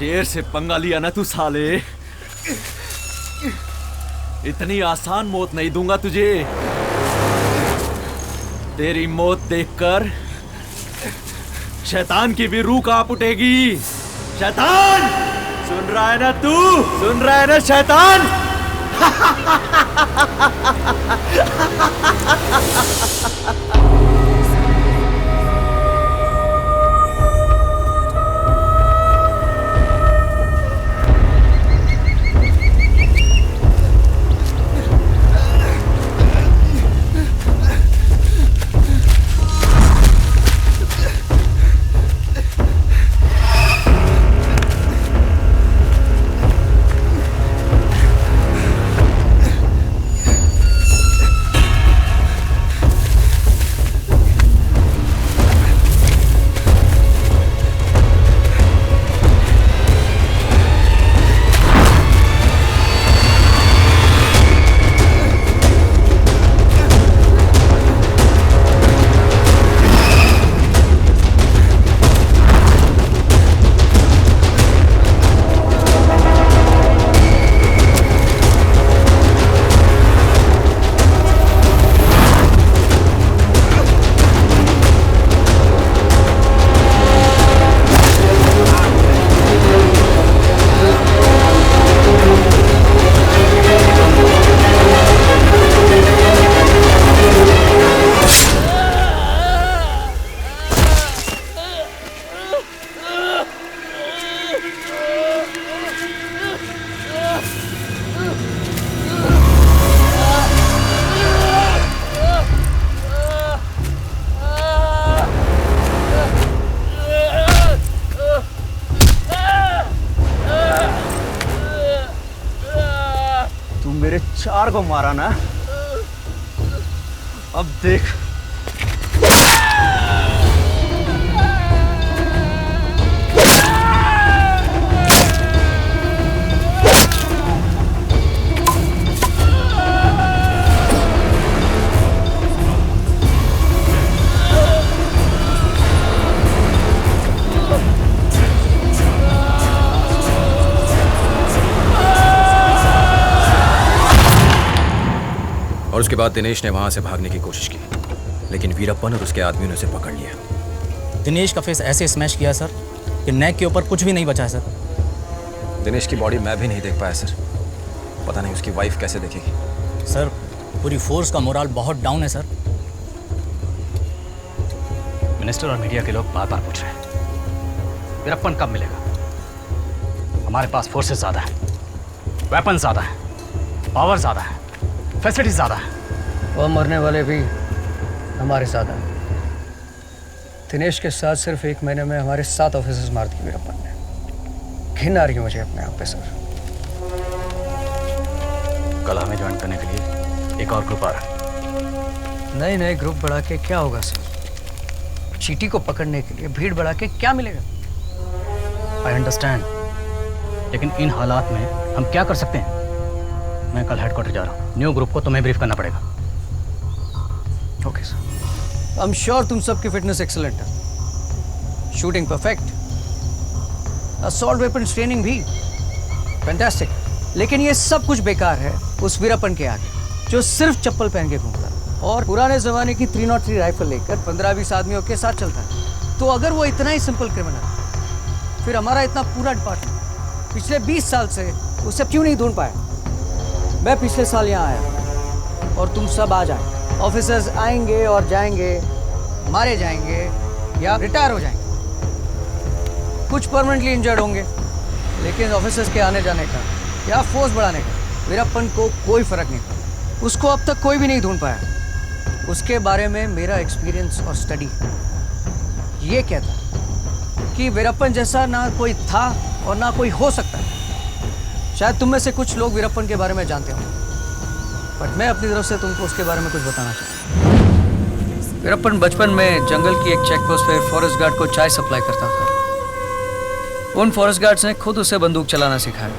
शेर से पंगा लिया ना तू साले, इतनी आसान मौत नहीं दूंगा तुझे। तेरी मौत देखकर शैतान की भी रूह कांप उठेगी। शैतान, सुन रहा है ना तू? सुन रहा है ना शैतान? मेरे 4 को मारा ना, अब देख। और उसके बाद दिनेश ने वहां से भागने की कोशिश की, लेकिन वीरप्पन और उसके आदमियों ने उसे पकड़ लिया। दिनेश का फेस ऐसे स्मैश किया सर कि नेक के ऊपर कुछ भी नहीं बचा है सर। दिनेश की बॉडी मैं भी नहीं देख पाया सर, पता नहीं उसकी वाइफ कैसे देखेगी। सर पूरी फोर्स का मोराल बहुत डाउन है सर। मिनिस्टर और मीडिया के लोग बार बार पूछ रहे हैं वीरप्पन कब मिलेगा। हमारे पास फोर्सेस ज्यादा है, वेपन ज्यादा है, पावर ज्यादा है, फैसिलिटीज ज्यादा है। वो मरने वाले भी हमारे साथ हैं। दिनेश के साथ सिर्फ 1 महीने में हमारे 7 ऑफिसर्स मार दिए वीरप्पन ने। घिन आ रही है मुझे अपने आप पे सर। कल हमें ज्वाइन करने के लिए एक और ग्रुप आ रहा है। नए ग्रुप बढ़ा के क्या होगा सर? चीटी को पकड़ने के लिए भीड़ बढ़ा के क्या मिलेगा? आई अंडरस्टैंड, लेकिन इन हालात में हम क्या कर सकते हैं? मैं कल हेडक्वार्टर जा रहा हूँ, न्यू ग्रुप को तुम्हें ब्रीफ करना पड़ेगा। Okay sir. I am sure तुम सबकी फिटनेस एक्सीलेंट है, shooting perfect, assault weapon training भी फैंटास्टिक। लेकिन ये सब कुछ बेकार है उस वीरप्पन के आगे, जो सिर्फ चप्पल पहन के घूमता है और पुराने जमाने की 303 राइफल लेकर 15-20 आदमियों के साथ चलता है। तो अगर वो इतना ही सिंपल क्रिमिनल, फिर हमारा इतना पूरा डिपार्टमेंट पिछले 20 साल से उसे क्यों नहीं ढूंढ पाया? मैं पिछले साल यहाँ आया और तुम सब आ जाए। ऑफिसर्स आएंगे और जाएंगे, मारे जाएंगे या रिटायर हो जाएंगे, कुछ परमानेंटली इंजर्ड होंगे, लेकिन ऑफिसर्स के आने जाने का या फोर्स बढ़ाने का वीरप्पन को कोई फर्क नहीं पड़ा। उसको अब तक कोई भी नहीं ढूंढ पाया। उसके बारे में मेरा एक्सपीरियंस और स्टडी ये कहता है कि वीरप्पन जैसा ना कोई था और ना कोई हो सकता है। शायद तुम में से कुछ लोग वीरप्पन के बारे में जानते हो, बट मैं अपनी तरफ से तुमको उसके बारे में कुछ बताना चाहता हूँ। वीरप्पन बचपन में जंगल की एक चेक पोस्ट पे फॉरेस्ट गार्ड को चाय सप्लाई करता था। उन फॉरेस्ट गार्ड्स ने खुद उसे बंदूक चलाना सिखाया।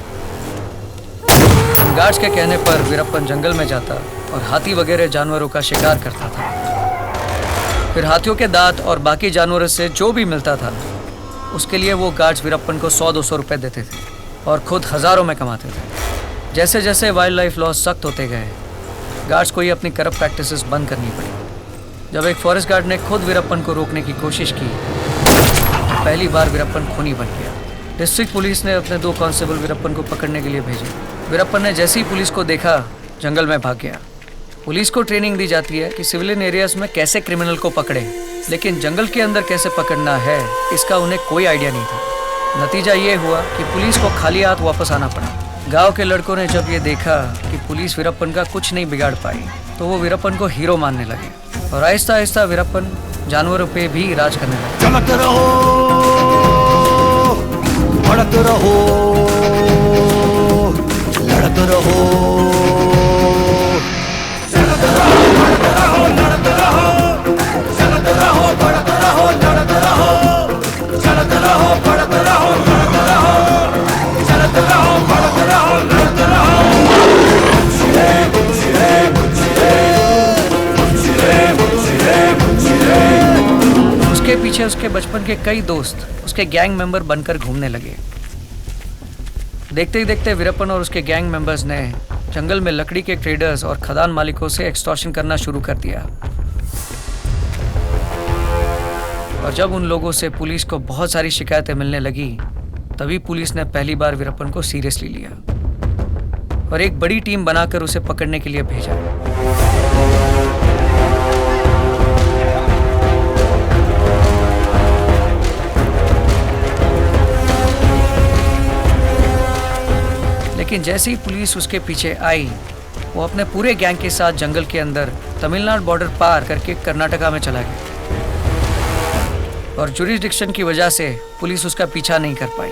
गार्ड्स के कहने पर वीरप्पन जंगल में जाता और हाथी वगैरह जानवरों का शिकार करता था। फिर हाथियों के दांत और बाकी जानवरों से जो भी मिलता था उसके लिए वो गार्ड्स वीरप्पन को 100-200 रुपए देते थे और खुद हज़ारों में कमाते थे। जैसे जैसे वाइल्ड लाइफ लॉज सख्त होते गए, गार्ड्स को ये अपनी करप्ट प्रैक्टिसेस बंद करनी पड़ी। जब एक फॉरेस्ट गार्ड ने खुद वीरप्पन को रोकने की कोशिश की, पहली बार वीरप्पन खूनी बन गया। डिस्ट्रिक्ट पुलिस ने अपने 2 कांस्टेबल वीरप्पन को पकड़ने के लिए भेजे। वीरप्पन ने जैसे ही पुलिस को देखा, जंगल में भाग गया। पुलिस को ट्रेनिंग दी जाती है कि सिविलियन एरियाज में कैसे क्रिमिनल को पकड़े, लेकिन जंगल के अंदर कैसे पकड़ना है इसका उन्हें कोई आइडिया नहीं था। नतीजा ये हुआ कि पुलिस को खाली हाथ वापस आना पड़ा। गांव के लड़कों ने जब ये देखा कि पुलिस वीरप्पन का कुछ नहीं बिगाड़ पाई, तो वो वीरप्पन को हीरो मानने लगे और आहिस्ता आहिस्ता वीरप्पन जानवरों पे भी राज करने लगे। चलते रहो, बढ़ते रहो, लड़ते रहो, उसके पीछे उसके बचपन के कई दोस्त उसके गैंग मेंबर बनकर घूमने लगे। देखते ही देखते वीरप्पन और उसके गैंग मेंबर्स ने जंगल में लकड़ी के ट्रेडर्स और खदान मालिकों से एक्सटॉर्शन करना शुरू कर दिया। और जब उन लोगों से पुलिस को बहुत सारी शिकायतें मिलने लगी, तभी पुलिस ने पहली बार वीरप्पन को सीरियसली लिया और एक बड़ी टीम बनाकर उसे पकड़ने के लिए भेजा। लेकिन जैसे ही पुलिस उसके पीछे आई, वो अपने पूरे गैंग के साथ जंगल के अंदर तमिलनाडु बॉर्डर पार करके कर्नाटका में चला गया और जुरिसडिक्शन की वजह से पुलिस उसका पीछा नहीं कर पाई।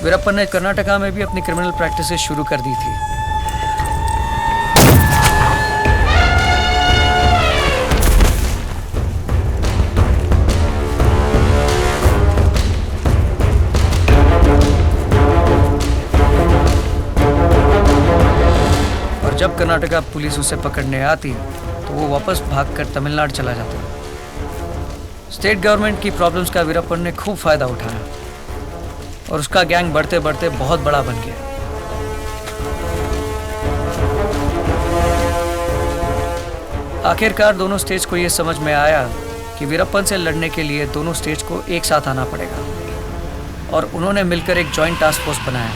वीरप्पन ने कर्नाटका में भी अपनी क्रिमिनल प्रैक्टिसेस शुरू कर दी थी। और जब कर्नाटका पुलिस उसे पकड़ने आती, तो वो वापस भागकर तमिलनाडु चला जाता। स्टेट गवर्नमेंट की प्रॉब्लम्स का वीरप्पन ने खूब फायदा उठाया और उसका गैंग बढ़ते बढ़ते बहुत बड़ा बन गया। आखिरकार दोनों स्टेट्स को यह समझ में आया कि वीरप्पन से लड़ने के लिए दोनों स्टेट्स को एक साथ आना पड़ेगा और उन्होंने मिलकर एक जॉइंट टास्क फोर्स बनाया।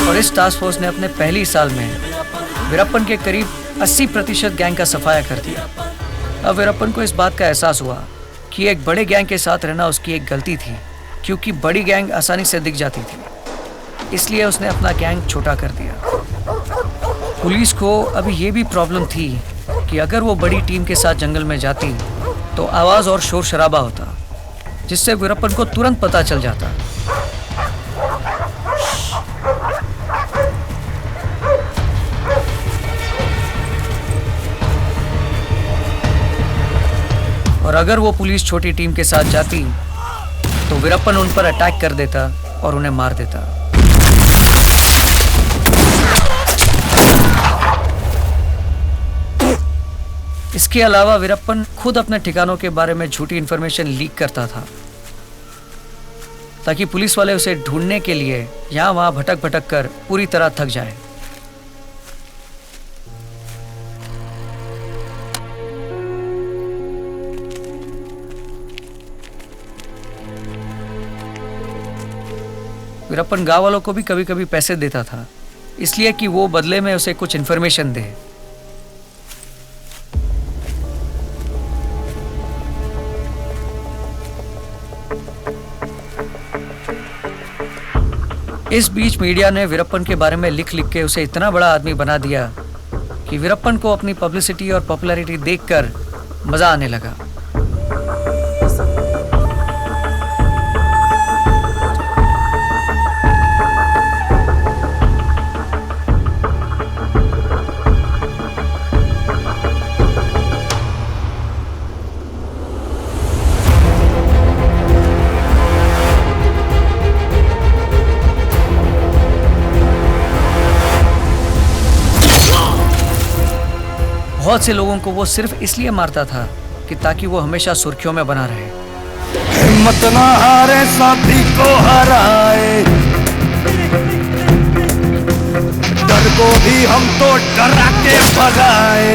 और इस टास्क फोर्स ने अपने पहली साल में वीरप्पन के करीब 80% गैंग का सफाया कर दिया। अब वीरप्पन को इस बात का एहसास हुआ कि एक बड़े गैंग के साथ रहना उसकी एक गलती थी, क्योंकि बड़ी गैंग आसानी से दिख जाती थी। इसलिए उसने अपना गैंग छोटा कर दिया। पुलिस को अभी ये भी प्रॉब्लम थी कि अगर वो बड़ी टीम के साथ जंगल में जाती तो आवाज और शोर शराबा होता, जिससे वीरप्पन को तुरंत पता चल जाता। और अगर वो पुलिस छोटी टीम के साथ जाती तो वीरप्पन उन पर अटैक कर देता और उन्हें मार देता। इसके अलावा वीरप्पन खुद अपने ठिकानों के बारे में झूठी इंफॉर्मेशन लीक करता था, ताकि पुलिस वाले उसे ढूंढने के लिए यहां वहां भटक भटक कर पूरी तरह थक जाए। वीरप्पन गांव वालों को भी कभी कभी पैसे देता था, इसलिए कि वो बदले में उसे कुछ इंफॉर्मेशन दे। इस बीच मीडिया ने वीरप्पन के बारे में लिख लिख के उसे इतना बड़ा आदमी बना दिया कि वीरप्पन को अपनी पब्लिसिटी और पॉपुलैरिटी देखकर मजा आने लगा। बहुत से लोगों को वो सिर्फ इसलिए मारता था कि ताकि वो हमेशा सुर्खियों में बना रहे। हिम्मत ना हारे साथी को हराए, डर को भी हम तो डरा के भगाए।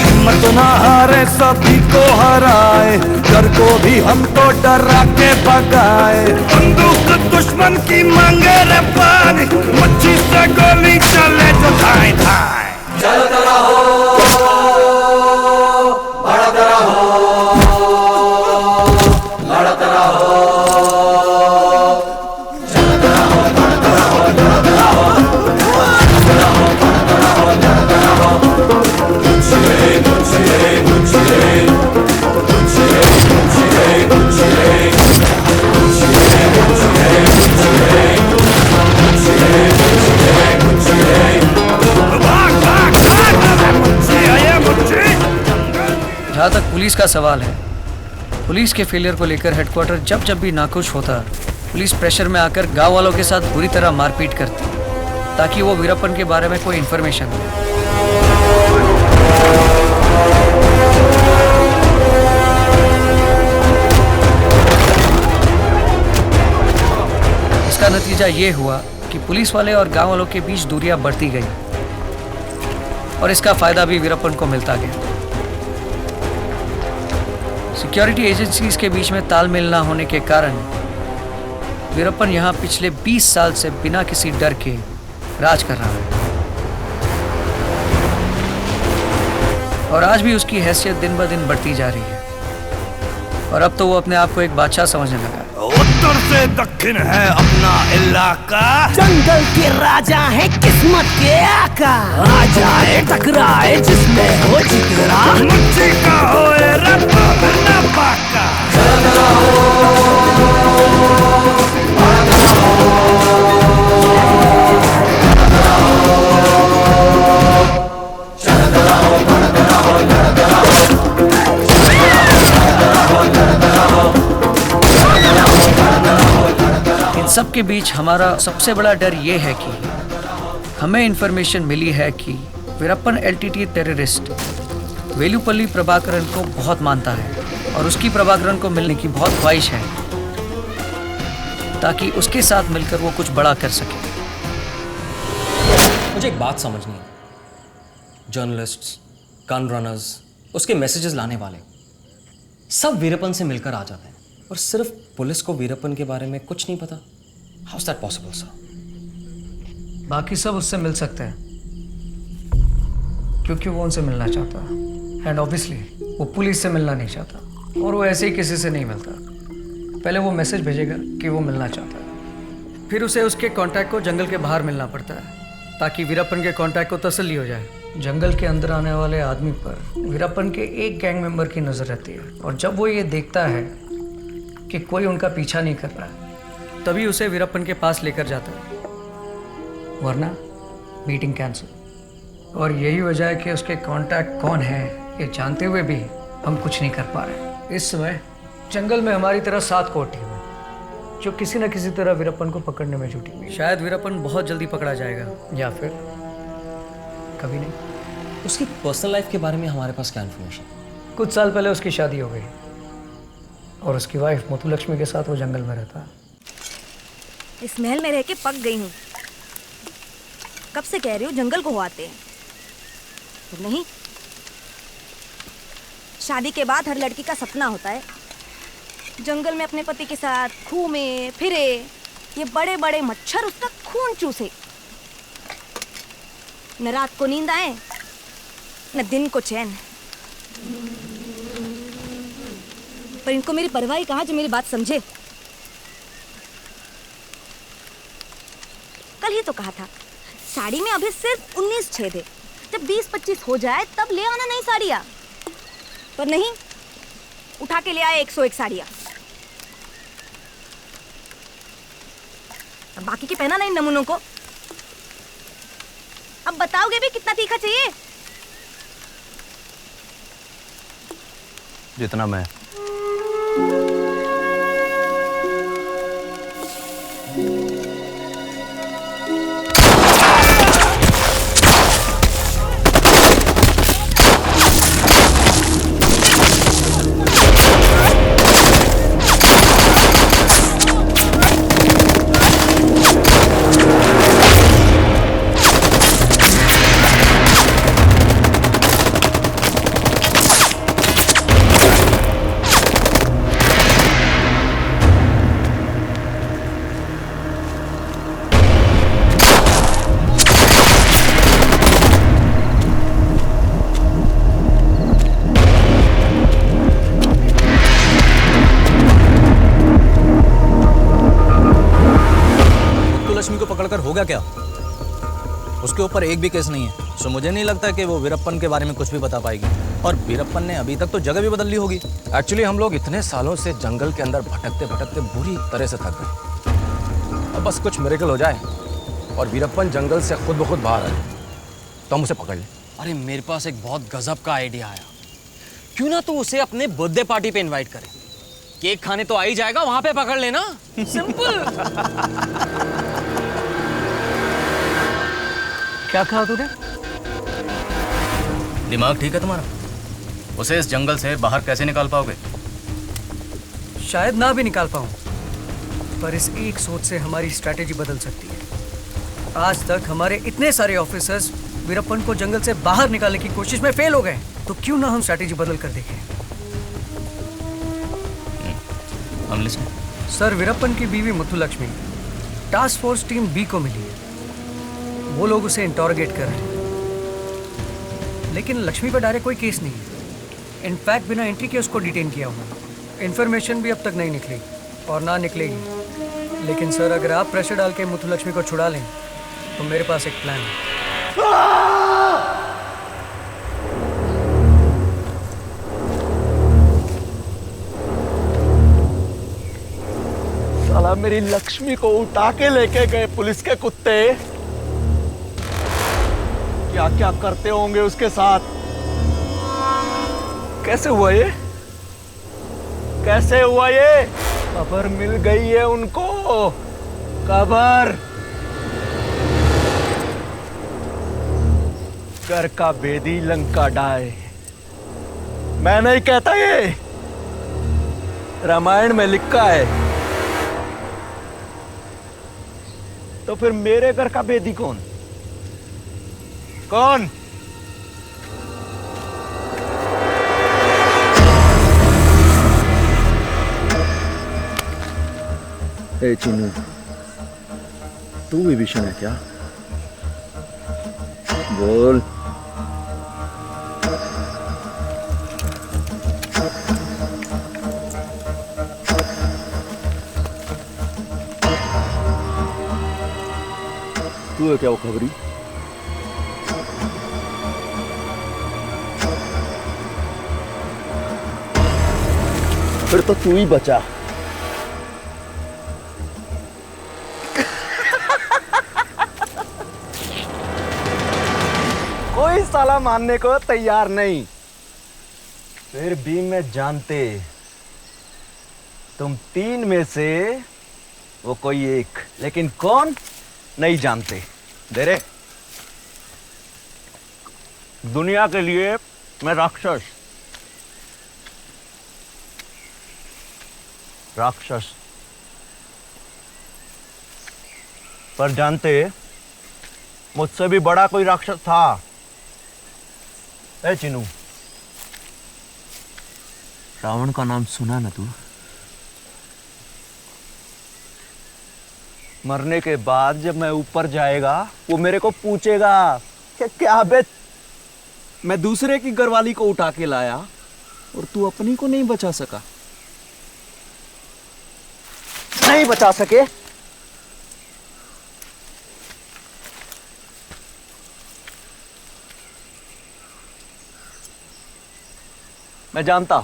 हिम्मत ना हारे साथी को हराए, डर को भी हम तो डरा के भगाए। बंदूक दुश्मन की मांगे रे पानी, मच्छी से गोली चले जो धाए धाए। चलता रहो, बढ़ता रहो, लड़ता रहो, चलता रहो, बढ़ता रहो, लड़ता रहो, चलता रहो, बढ़ता रहो, लड़ता रहो। गुच्छे गुच्छे गुच्छे गुच्छे गुच्छे गुच्छे जहाँ तक पुलिस का सवाल है, पुलिस के फेलियर को लेकर हेडक्वार्टर जब जब भी नाखुश होता, पुलिस प्रेशर में आकर गांव वालों के साथ बुरी तरह मारपीट करती, ताकि वो वीरप्पन के बारे में कोई इंफॉर्मेशन दे। इसका नतीजा ये हुआ कि पुलिस वाले और गांव वालों के बीच दूरियां बढ़ती गई, और इसका फायदा भी वीरप्पन को मिलता गया। सिक्योरिटी एजेंसीज के बीच में तालमेल ना होने के कारण वीरप्पन यहाँ पिछले 20 साल से बिना किसी डर के राज कर रहा है, और आज भी उसकी हैसियत दिन ब दिन बढ़ती जा रही है, और अब तो वो अपने आप को एक बादशाह समझने लगा है। उत्तर से दक्षिण है अपना इलाका, जंगल के राजा है किस्मत के आका। आ जाए टकराए जिसमें हो जिगरा, मुझे का होए रब ना पाका। इन सब के बीच हमारा सबसे बड़ा डर ये है कि हमें इंफॉर्मेशन मिली है कि वीरप्पन एलटीटी टेररिस्ट वेलुपल्ली प्रभाकरन को बहुत मानता है, और उसकी प्रभाकरन को मिलने की बहुत ख्वाहिश है, ताकि उसके साथ मिलकर वो कुछ बड़ा कर सके। मुझे एक बात समझनी है, जर्नलिस्ट्स, गन रनर्स, उसके मैसेजेस लाने वाले सब वीरप्पन से मिलकर आ जाते हैं, और सिर्फ पुलिस को वीरप्पन के बारे में कुछ नहीं पता। How is that possible sir? बाकी सब उससे मिल सकते हैं क्योंकि वो उनसे मिलना चाहता है, एंड ऑब्वियसली वो पुलिस से मिलना नहीं चाहता, और वो ऐसे ही किसी से नहीं मिलता। पहले वो मैसेज भेजेगा कि वो मिलना चाहता है, फिर उसे उसके कांटेक्ट को जंगल के बाहर मिलना पड़ता है, ताकि वीरप्पन के कांटेक्ट को तसल्ली हो जाए। जंगल के अंदर आने वाले आदमी पर वीरप्पन के एक गैंग मेंबर की नजर रहती है, और जब वो ये देखता है कि कोई उनका पीछा नहीं कर रहा है, तभी उसे वीरप्पन के पास लेकर जाता है, वरना मीटिंग कैंसिल। और यही वजह है कि उसके कांटेक्ट कौन है ये जानते हुए भी हम कुछ नहीं कर पा रहे। इस समय जंगल में हमारी तरह 7 कोर टीम है जो किसी न किसी तरह वीरप्पन को पकड़ने में जुटी हुई है। शायद वीरप्पन बहुत जल्दी पकड़ा जाएगा, या फिर कभी नहीं। उसकी पर्सनल लाइफ के बारे में हमारे पास क्या इन्फॉर्मेशन? कुछ साल पहले उसकी शादी हो गई और उसकी वाइफ मुथुलक्ष्मी के साथ वो जंगल में रहता है। इस महल में रह के पक गई हूँ। कब से कह रही हूँ जंगल को आते हैं, तो नहीं। शादी के बाद हर लड़की का सपना होता है जंगल में अपने पति के साथ घूमे फिरे, ये बड़े बड़े मच्छर उसका खून चूसे, न रात को नींद आए न दिन को चैन। पर इनको मेरी परवाह ही कहाँ जो मेरी बात समझे। कल ही तो कहा था साड़ी में अभी सिर्फ 19 छेद है, जब 20-25 हो जाए तब ले आना नई साड़ियाँ। पर नहीं, उठा के ले आए 101 साड़ियाँ। अब बाकी की पहना नहीं नमूनों को। अब बताओगे भी कितना तीखा चाहिए? जितना मैं। लक्ष्मी को पकड़कर होगा क्या? उसके ऊपर एक भी केस नहीं है, सो मुझे नहीं लगता कि वो वीरप्पन के बारे में कुछ भी बता पाएगी। और वीरप्पन ने अभी तक तो जगह भी बदल ली होगी। एक्चुअली हम लोग इतने सालों से जंगल के अंदर भटकते भटकते बुरी तरह से थक गए। अब बस कुछ मिरेकल हो जाए और वीरप्पन जंगल से खुद ब खुद बाहर आए तो हम उसे पकड़ लें। अरे मेरे पास एक बहुत गजब का आइडिया आया। क्यों ना तू उसे अपने बर्थडे पार्टी पे इनवाइट करे, केक खाने तो आ ही जाएगा, वहां पे पकड़ लेना। सिंपल। क्या कहा तूने? दिमाग ठीक है तुम्हारा? उसे इस जंगल से बाहर कैसे निकाल पाओगे? शायद ना भी निकाल पाऊं, पर इस एक सोच से हमारी स्ट्रैटेजी बदल सकती है। आज तक हमारे इतने सारे ऑफिसर्स वीरप्पन को जंगल से बाहर निकालने की कोशिश में फेल हो गए, तो क्यों ना हम स्ट्रैटेजी बदल कर देखें। हम लिस्टें। सर, वीरप्पन की बीवी Muthulakshmi task force team B को मिली है। वो लोग उसे इंटरोगेट कर रहे हैं, लेकिन लक्ष्मी पर डायरेक्ट कोई केस नहीं है। इनफैक्ट बिना एंट्री के उसको डिटेन किया हुआ। इन्फॉर्मेशन भी अब तक नहीं निकली और ना निकलेगी। लेकिन सर, अगर आप प्रेशर डाल के मुथुलक्ष्मी को छुड़ा लें तो मेरे पास एक प्लान है। साला मेरी लक्ष्मी को उठा के लेके गए पुलिस के कुत्ते। क्या क्या करते होंगे उसके साथ। कैसे हुआ ये? कैसे हुआ ये? खबर मिल गई है उनको। खबर। घर का बेदी लंका डाय। मैं नहीं कहता, ये रामायण में लिखा है। तो फिर मेरे घर का बेदी कौन? कौन? ए चीनू, तू विभीषण है क्या? बोल। तू है क्या वो खबरी? फिर तो तू ही बचा। कोई साला मानने को तैयार नहीं। फिर भी मैं जानते तुम तीन में से वो कोई एक, लेकिन कौन नहीं जानते। देरे दुनिया के लिए मैं राक्षस पर जानते मुझसे भी बड़ा कोई राक्षस था। ए चिनू, रावण का नाम सुना ना तू? मरने के बाद जब मैं ऊपर जाएगा वो मेरे को पूछेगा कि क्या बे, मैं दूसरे की घरवाली को उठा के लाया और तू अपनी को नहीं बचा सका। नहीं बचा सके? मैं जानता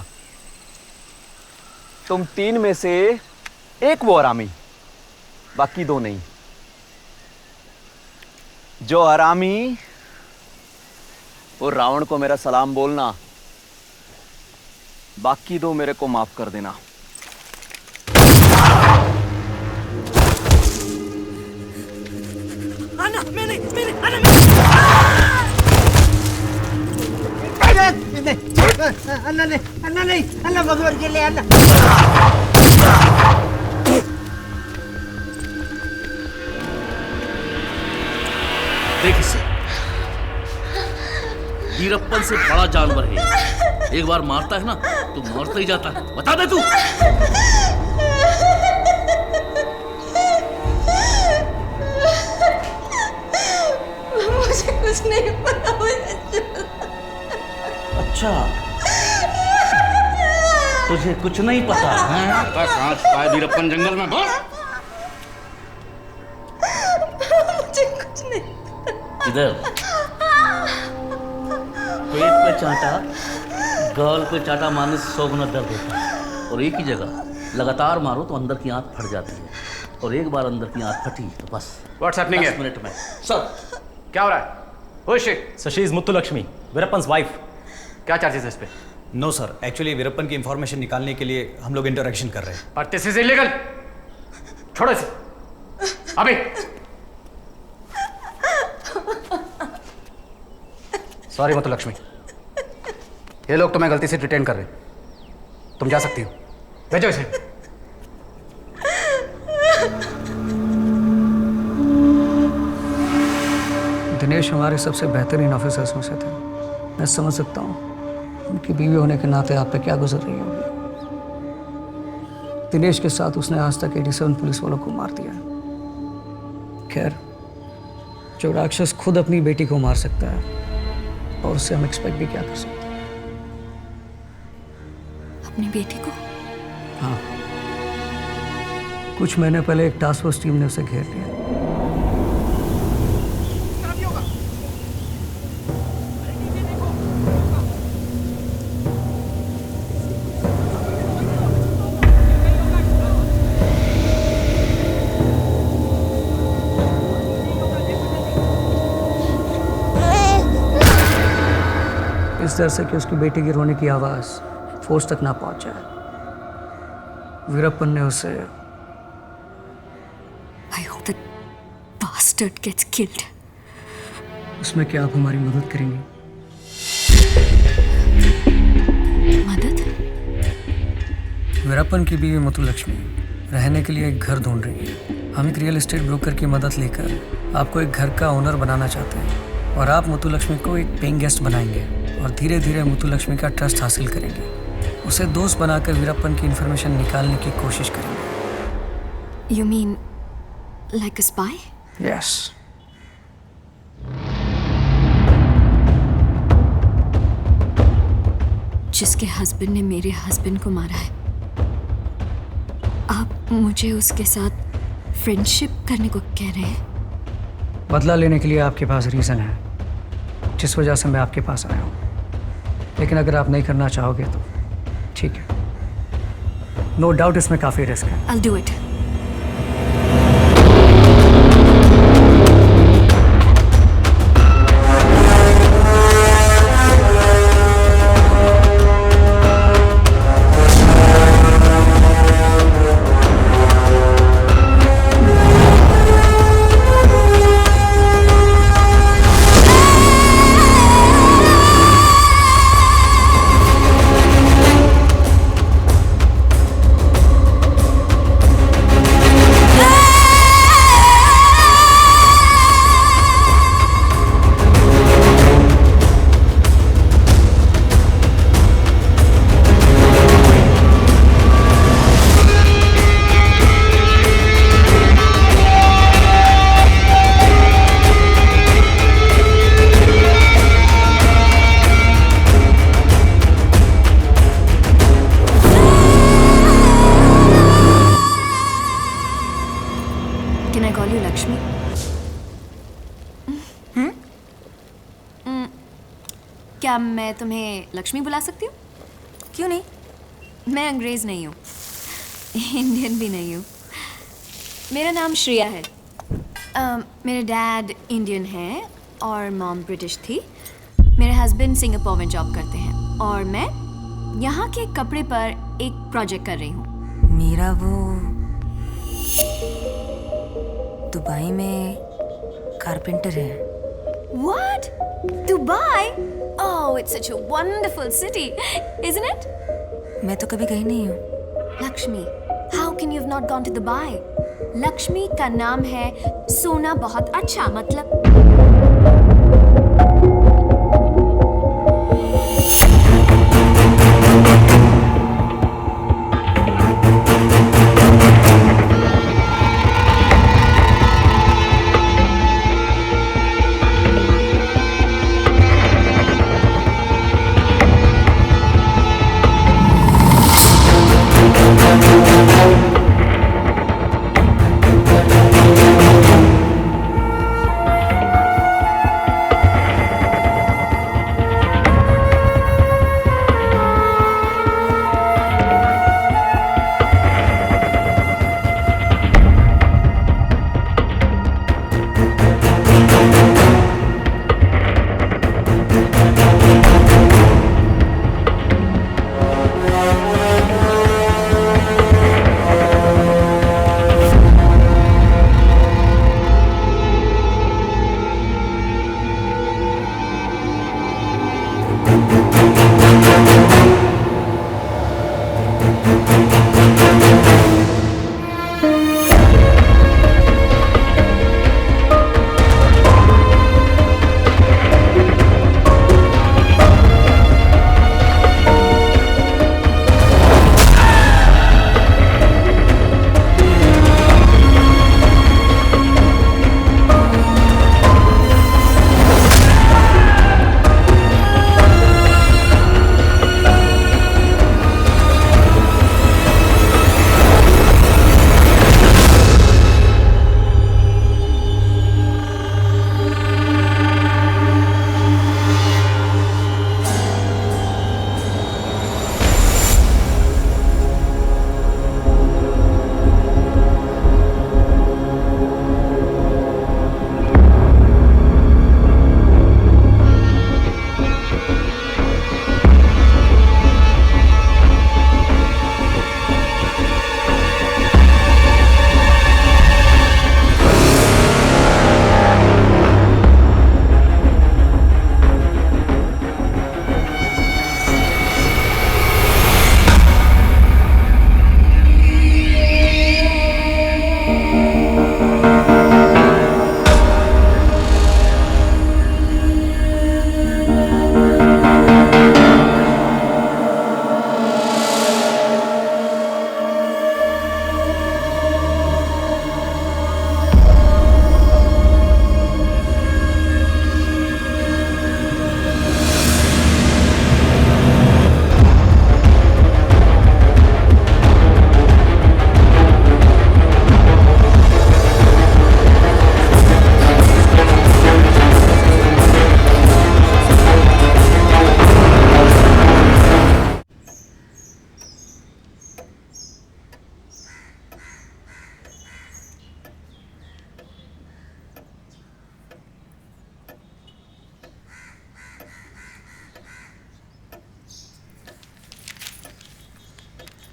तुम तीन में से एक वो हरामी, बाकी दो नहीं। जो हरामी वो रावण को मेरा सलाम बोलना, बाकी दो मेरे को माफ कर देना। अन्ना मेरे अन्ना नहीं अन्ना भगवान के लिए अन्ना। देख इसे, वीरप्पन से बड़ा जानवर है। एक बार मारता है ना तो मरता ही जाता है। बता दे तू। मुझे कुछ नहीं पता। अच्छा, तुझे कुछ नहीं पता है? कहाँ छुपा वीरप्पन जंगल में? बोल। मुझे कुछ नहीं पता। इधर पेट पे चाटा, गाल पे चाटा मारने से 100 गुना दर्द होता है। और एक ही जगह लगातार मारो तो अंदर की आंत फट जाती है। और एक बार अंदर की आंत फटी तो बस What's happening 10 here? मिनट में। सर, क्या हो रहा है? Who is she? Sir, she is Muthulakshmi, Veerappan's wife. क्या चार्जेस है इस पे? नो सर, एक्चुअली वीरप्पन की इंफॉर्मेशन निकालने के लिए हम लोग इंटरेक्शन कर रहे हैं। But this is illegal. छोड़ो इसे अभी। सॉरी मुत्तुलक्ष्मी, ये लोग तुम्हें गलती से डिटेन कर रहे हैं। तुम जा सकती हो, भेजो इसे। दिनेश हमारे सबसे बेहतरीन ऑफिसर्स में से थे। मैं समझ सकता हूँ उनकी बीवी होने के नाते आप पे क्या गुजर रही होगी। दिनेश के साथ उसने आज तक 87 पुलिस वालों को मार दिया। खैर, जो राक्षस खुद अपनी बेटी को मार सकता है और उससे हम एक्सपेक्ट भी क्या कर सकते हैं। अपनी बेटी को? हाँ, कुछ महीने पहले एक टास्क फोर्स टीम ने उसे घेर लिया। इस डर से कि उसकी बेटी की रोने की आवाज़ फोर्स तक ना पहुंच जाए, वीरप्पन ने उसे I hope that bastard gets killed. उसमें क्या आप हमारी मदद करेंगी? मदद? वीरप्पन की बीवी मुत्तुलक्ष्मी रहने के लिए एक घर ढूंढ रही है। हम एक रियल एस्टेट ब्रोकर की मदद लेकर आपको एक घर का ओनर बनाना चाहते हैं और आप मुत्तुलक्ष्मी को एक पेइंग गेस्ट बनाएंगे और धीरे धीरे मुत्तुलक्ष्मी का ट्रस्ट हासिल करेंगे। उसे दोस्त बनाकर वीरप्पन की इंफॉर्मेशन निकालने की कोशिश करेंगे। You mean like a spy? Yes. जिसके हस्बैंड ने मेरे हस्बैंड को मारा है, आप मुझे उसके साथ फ्रेंडशिप करने को कह रहे हैं? बदला लेने के लिए आपके पास रीज़न है जिस वजह से मैं आपके पास आया हूँ, लेकिन अगर आप नहीं करना चाहोगे तो ठीक है। नो डाउट इसमें काफी रिस्क है। I'll do it. Can I call you Lakshmi? क्या मैं तुम्हें लक्ष्मी बुला सकती हूँ? क्यों नहीं? मैं अंग्रेज नहीं हूँ, इंडियन भी नहीं हूँ। मेरा नाम श्रेया है। मेरे डैड इंडियन हैं और मॉम ब्रिटिश थी। मेरे हस्बैंड सिंगापुर में जॉब करते हैं और मैं यहाँ के कपड़े पर एक प्रोजेक्ट कर रही हूँ। मेरा वो दुबई में कारपेंटर है। What? Dubai? Oh, it's such a wonderful city, isn't it? मैं तो कभी गई नहीं हूँ। Lakshmi, how can you have not gone to Dubai? Lakshmi का नाम है सोना बहुत अच्छा, मतलब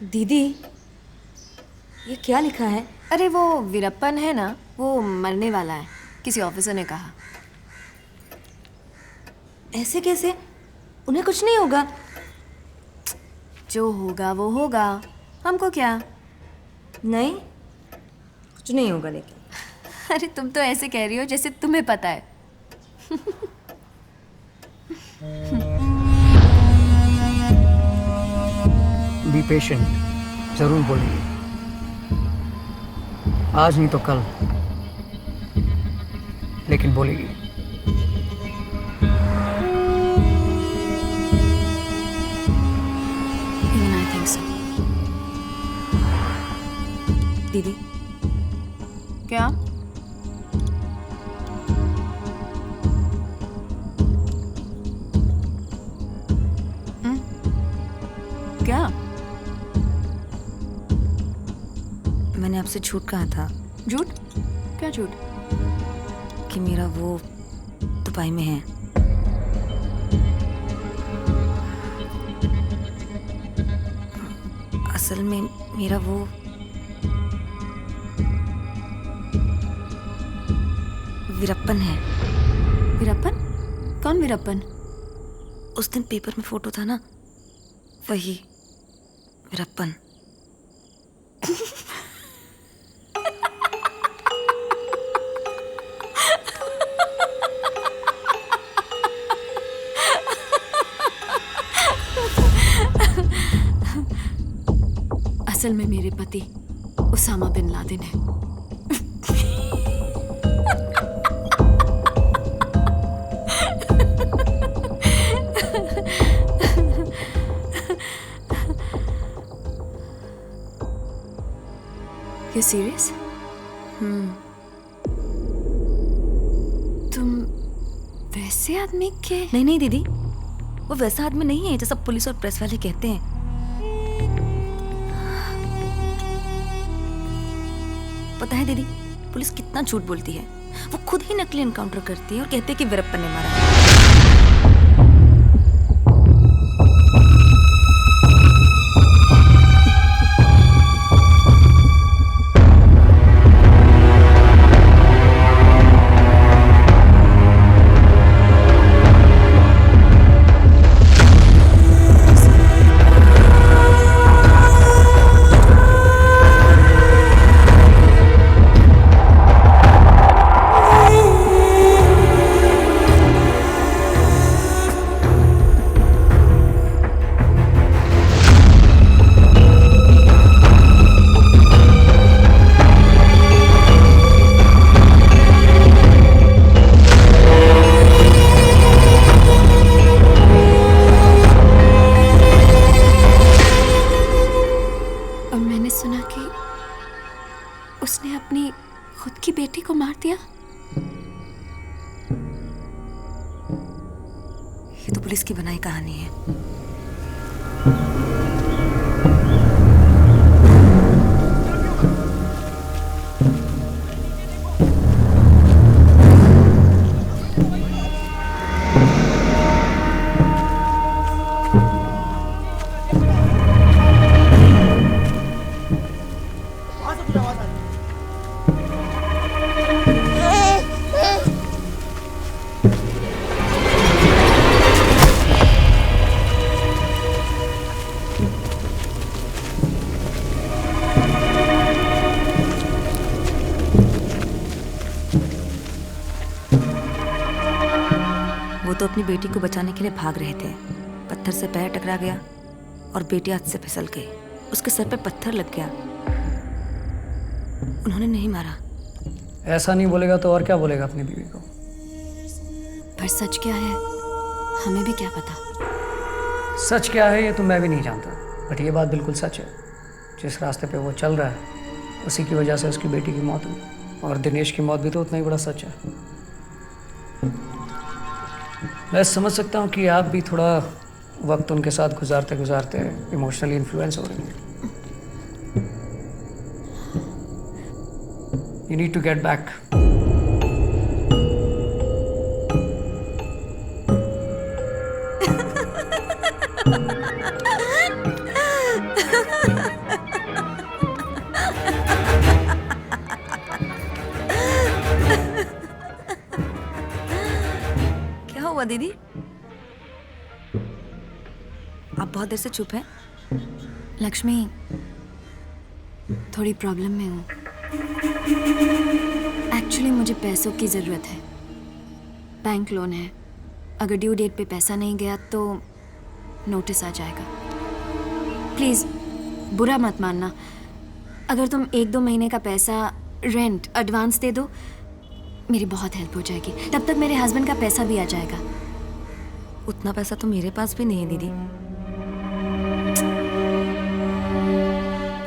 दीदी, ये क्या लिखा है? अरे वो वीरप्पन है ना, वो मरने वाला है, किसी ऑफिसर ने कहा। ऐसे कैसे? उन्हें कुछ नहीं होगा। जो होगा वो होगा, हमको क्या। नहीं, कुछ नहीं होगा लेकिन। अरे तुम तो ऐसे कह रही हो जैसे तुम्हें पता है। बी पेशेंट, जरूर बोलेगी। आज नहीं तो कल, लेकिन बोलेगी। Even I think so. दीदी, क्या? क्या? मैंने आपसे झूठ कहा था। झूठ? क्या झूठ? कि मेरा वो दुबई में है। असल में मेरा वो वीरप्पन है। वीरप्पन? कौन वीरप्पन? उस दिन पेपर में फोटो था ना, वही वीरप्पन। असल में मेरे पति उसामा बिन लादेन है। You serious? तुम वैसे आदमी के? नहीं दीदी, वो वैसा आदमी नहीं है जैसा पुलिस और प्रेस वाले कहते हैं। पता है दीदी, पुलिस कितना झूठ बोलती है। वो खुद ही नकली एनकाउंटर करती है और कहते हैं कि वीरप्पन ने मारा है। उसने अपनी खुद की बेटी को मार दिया। ये तो पुलिस की बनाई कहानी है। वो तो अपनी बेटी को बचाने के लिए भाग रहे थे। पत्थर से पैर टकरा गया और बेटी हाथ से फिसल गई। उसके सर पे पत्थर लग गया। उन्होंने नहीं मारा। ऐसा नहीं बोलेगा तो और क्या बोलेगा अपनी बीवी को? पर सच क्या है हमें भी क्या पता। सच क्या है ये तो मैं भी नहीं जानता, बट ये बात बिल्कुल सच है। जिस रास्ते पे वो चल रहा है उसी की वजह से उसकी बेटी की मौत हुई, और दिनेश की मौत भी तो उतना ही बड़ा सच है। मैं समझ सकता हूँ कि आप भी थोड़ा वक्त उनके साथ गुजारते गुजारते इमोशनली इन्फ्लुएंस हो रही हैं। You need to get back. दीदी? आप बहुत देर से चुप हैं। लक्ष्मी, थोड़ी प्रॉब्लम में हूँ। एक्चुअली मुझे पैसों की ज़रूरत है। बैंक लोन है, अगर ड्यू डेट पे पैसा नहीं गया तो नोटिस आ जाएगा। प्लीज़ बुरा मत मानना, अगर तुम 1-2 महीने का पैसा रेंट एडवांस दे दो, मेरी बहुत हेल्प हो जाएगी। तब तक मेरे हस्बैंड का पैसा भी आ जाएगा। उतना पैसा तो मेरे पास भी नहीं है दीदी,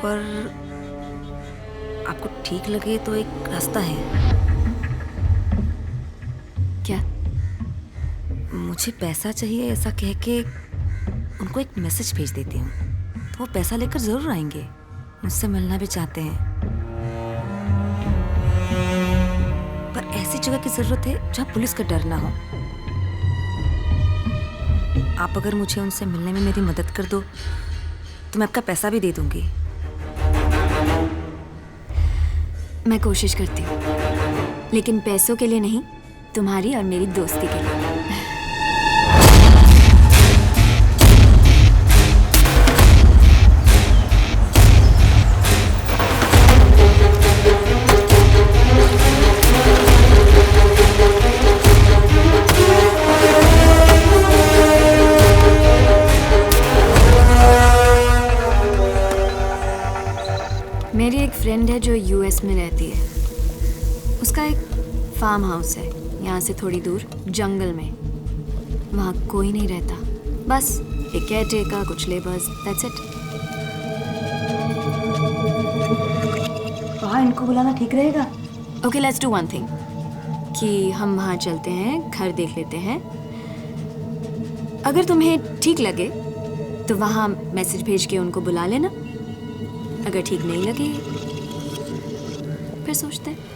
पर आपको ठीक लगे तो एक रास्ता है। क्या? मुझे पैसा चाहिए ऐसा कह के उनको एक मैसेज भेज देती हूँ, तो वो पैसा लेकर जरूर आएंगे। मुझसे मिलना भी चाहते हैं, पर ऐसी जगह की जरूरत है जहाँ पुलिस का डर ना हो। आप अगर मुझे उनसे मिलने में मेरी मदद कर दो तो मैं आपका पैसा भी दे दूंगी। मैं कोशिश करती हूँ, लेकिन पैसों के लिए नहीं, तुम्हारी और मेरी दोस्ती के लिए। मेरी एक फ्रेंड है जो यूएस में रहती है। उसका एक फार्म हाउस है यहाँ से थोड़ी दूर जंगल में। वहाँ कोई नहीं रहता, बस एक केयरटेकर, कुछ लेबर्स, दैट्स इट। वहाँ इनको बुलाना ठीक रहेगा? Okay, let's do one thing कि हम वहाँ चलते हैं, घर देख लेते हैं। अगर तुम्हें ठीक लगे तो वहाँ मैसेज भेज के उनको बुला लेना। अगर ठीक नहीं लगे फिर सोचते हैं।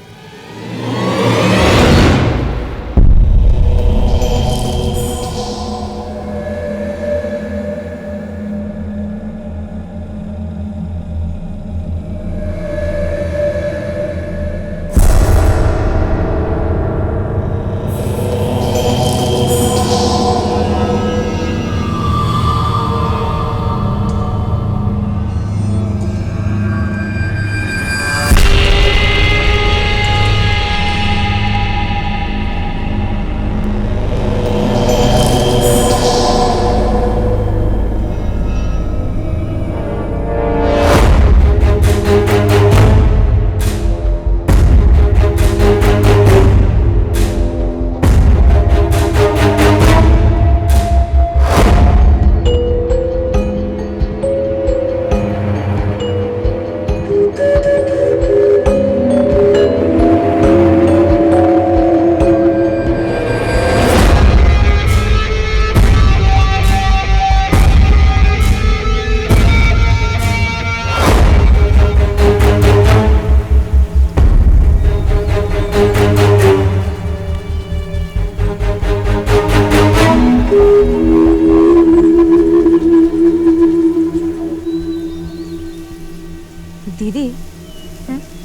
दीदी,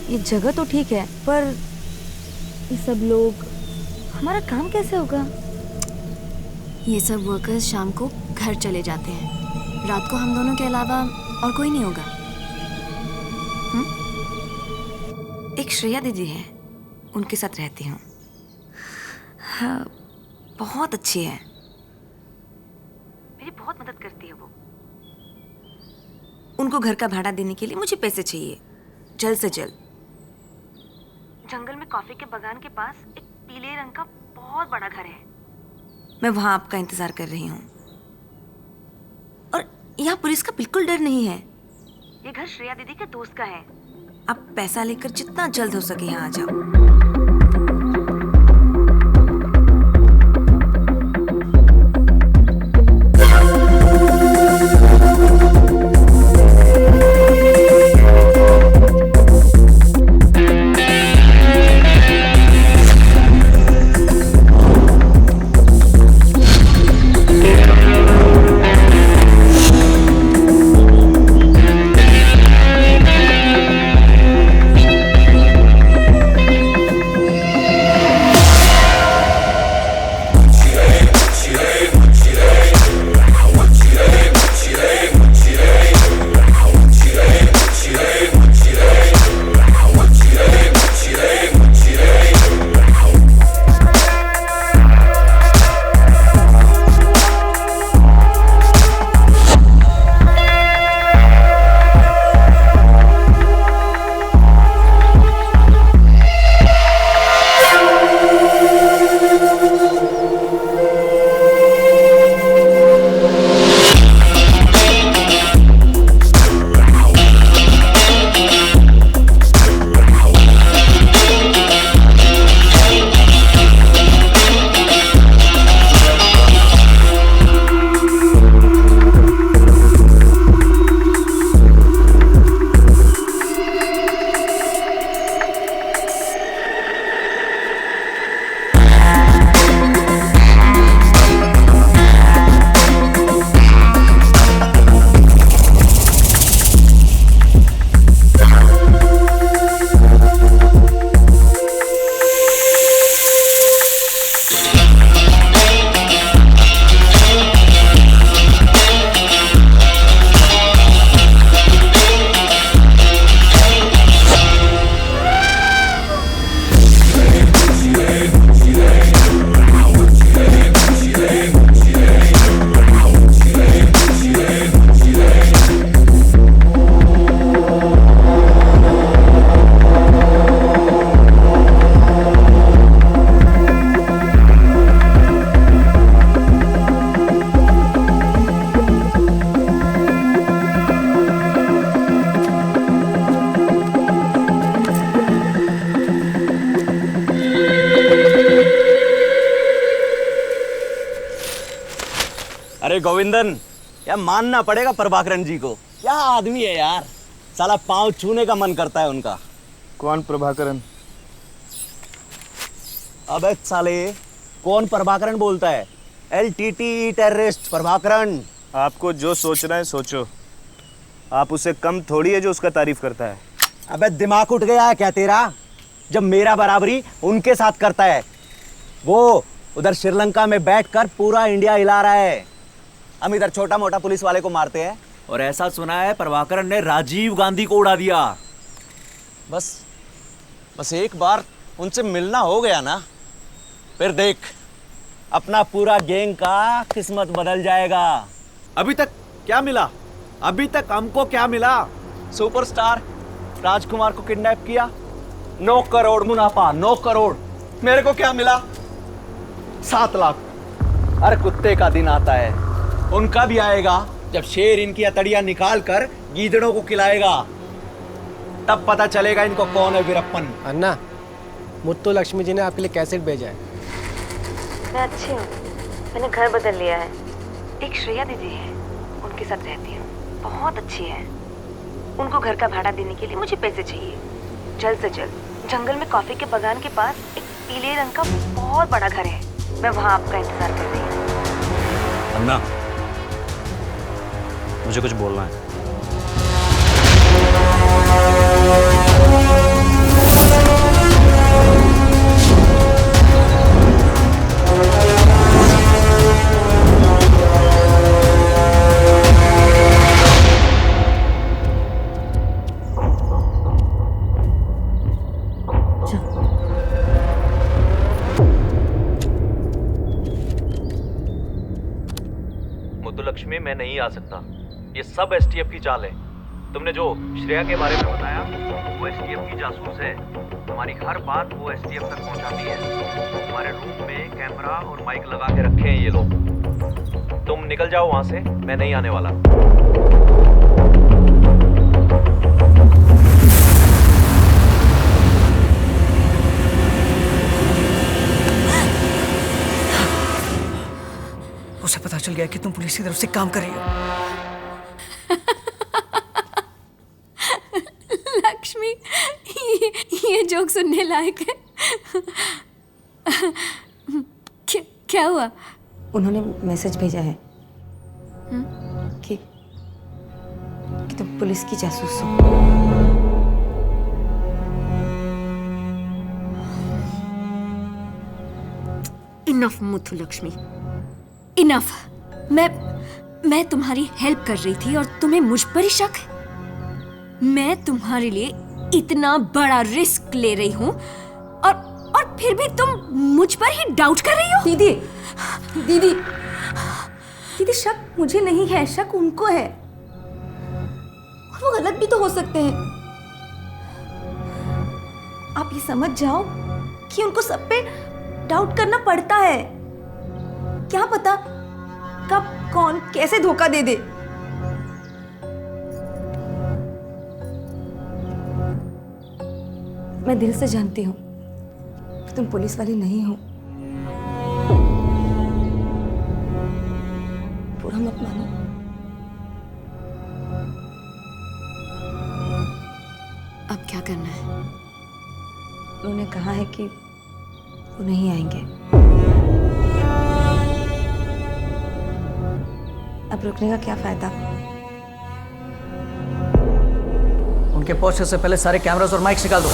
ये जगह तो ठीक है, पर ये सब लोग, हमारा काम कैसे होगा? ये सब वर्कर्स शाम को घर चले जाते हैं। रात को हम दोनों के अलावा और कोई नहीं होगा। एक श्रेया दीदी है, उनके साथ रहती हूँ। हाँ, बहुत अच्छी है, मेरी बहुत मदद करती है वो। उनको घर का भाड़ा देने के लिए मुझे पैसे चाहिए, जल्द से जल्द। जंगल में कॉफी के बागान के पास एक पीले रंग का बहुत बड़ा घर है, मैं वहां आपका इंतजार कर रही हूँ। और यहाँ पुलिस का बिल्कुल डर नहीं है। ये घर श्रेया दीदी के दोस्त का है। आप पैसा लेकर जितना जल्द हो सके यहाँ आ जाओ। अरे गोविंदन, यार मानना पड़ेगा प्रभाकरन जी को, क्या आदमी है यार। साला पांव छूने का मन करता है उनका। कौन प्रभाकरन? अबे साले, कौन प्रभाकरन बोलता है? LTT terrorist Prabhakaran. आपको जो सोचना है सोचो, आप उसे कम थोड़ी है जो उसका तारीफ करता है। अबे दिमाग उठ गया है क्या तेरा, जब मेरा बराबरी उनके साथ करता है। वो उधर श्रीलंका में बैठकर पूरा इंडिया हिला रहा है, हम इधर छोटा मोटा पुलिस वाले को मारते हैं। और ऐसा सुना है प्रभाकरन ने राजीव गांधी को उड़ा दिया। बस एक बार उनसे मिलना हो गया ना, फिर देख अपना पूरा गैंग का किस्मत बदल जाएगा। अभी तक क्या मिला? अभी तक हमको क्या मिला? सुपरस्टार राजकुमार को किडनैप किया, 9 करोड़ मुनाफा, 9 करोड़। मेरे को क्या मिला? 7 लाख। अरे कुत्ते का दिन आता है, उनका भी आएगा जब शेर इनकी हथेलियां निकाल कर गीदड़ों को खिलाएगा, तब पता चलेगा इनको कौन है वीरप्पन। अन्ना, मुत्तु लक्ष्मी जी ने आपके लिए कैसेट भेजा है। मैं अच्छी हूँ, मैंने घर बदल लिया है। एक श्रेया दीदी है, उनके साथ रहती हूँ, बहुत अच्छी है। उनको घर का भाड़ा देने के लिए मुझे पैसे चाहिए, जल्द से जल्द। जंगल में कॉफी के बागान के पास एक पीले रंग का बहुत बड़ा घर है, मैं वहाँ आपका इंतजार कर रही हूँ। अन्ना, मुझे कुछ बोलना है। मुत्तुलक्ष्मी, मैं नहीं आ सकता। ये सब STF की चाल है। तुमने जो श्रेया के बारे में बताया, वो STF की जासूस है। हमारी हर बात वो STF तक पहुंचाती है। हमारे रूम में कैमरा और माइक लगा के रखे हैं ये लोग। तुम निकल जाओ वहां से, मैं नहीं आने वाला। उसे पता चल गया कि तुम पुलिस की तरफ से काम कर रही हो। लक्ष्मी, ये जोक सुनने लायक है। क्या हुआ? उन्होंने मैसेज भेजा है कि तुम पुलिस की जासूस हो। Enough Muthulakshmi, enough. मैं तुम्हारी हेल्प कर रही थी और तुम्हें मुझ पर ही शक है? मैं तुम्हारे लिए इतना बड़ा रिस्क ले रही हूँ और फिर भी तुम मुझ पर ही डाउट कर रही हो? दीदी दीदी दीदी, शक मुझे नहीं है, शक उनको है। और वो गलत भी तो हो सकते हैं। आप ये समझ जाओ कि उनको सब पे डाउट करना पड़ता है। क्या पता कब कौन कैसे धोखा दे दे। मैं दिल से जानती हूँ कि तुम पुलिस वाली नहीं हो। बुरा मत मानो। अब क्या करना है? उन्होंने कहा है कि वो नहीं आएंगे। अब रुकने का क्या फायदा? उनके पहुंचने से पहले सारे कैमरास और माइक्स निकाल दो।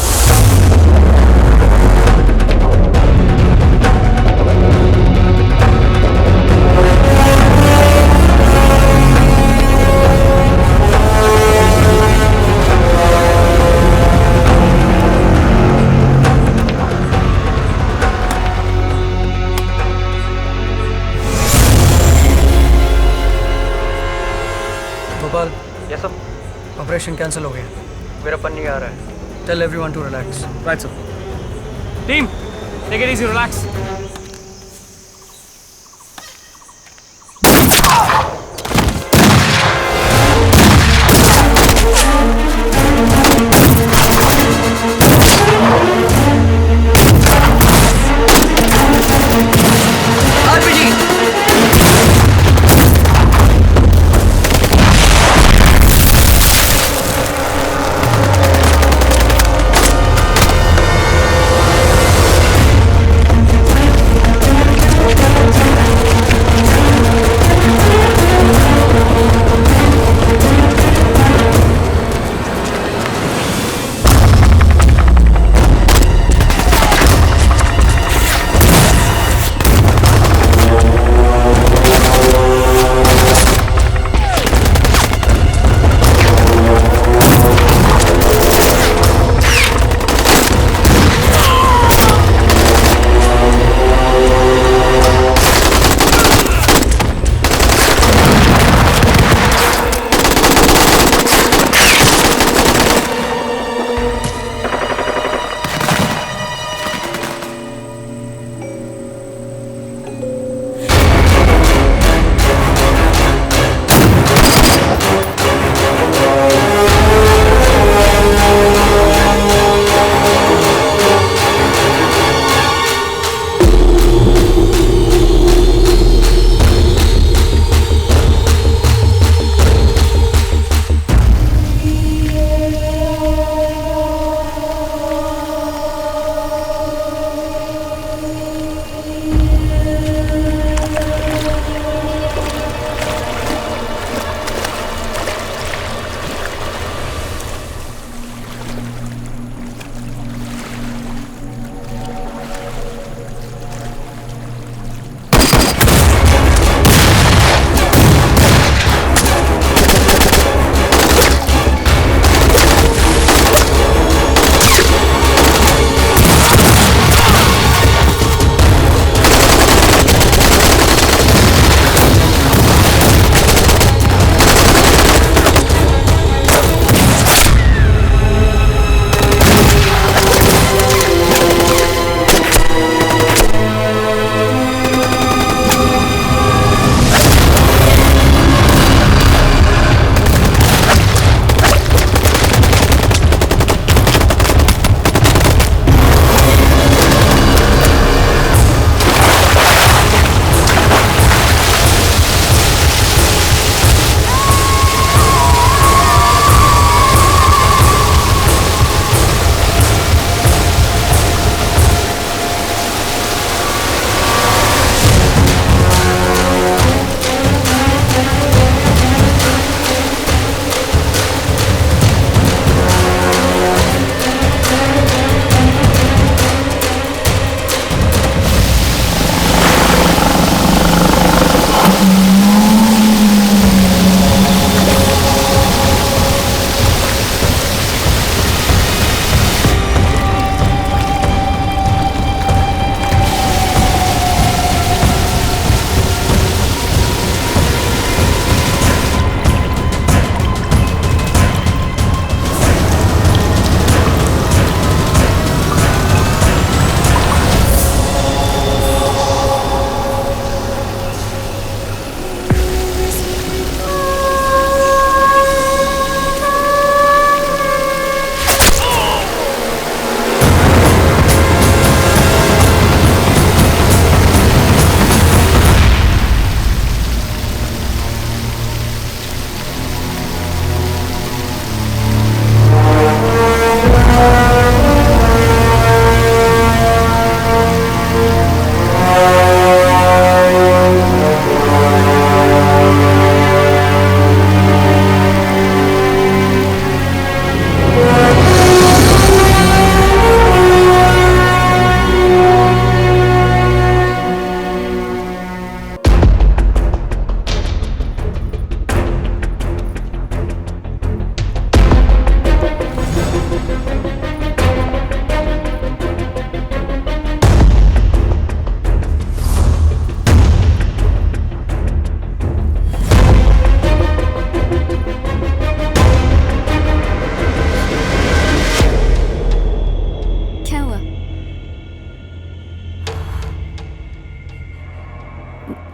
Gopal, yes sir. Operation cancel हो गया। वीरप्पन नहीं आ रहा है। Tell everyone to relax. Right sir. Team, take it easy, relax.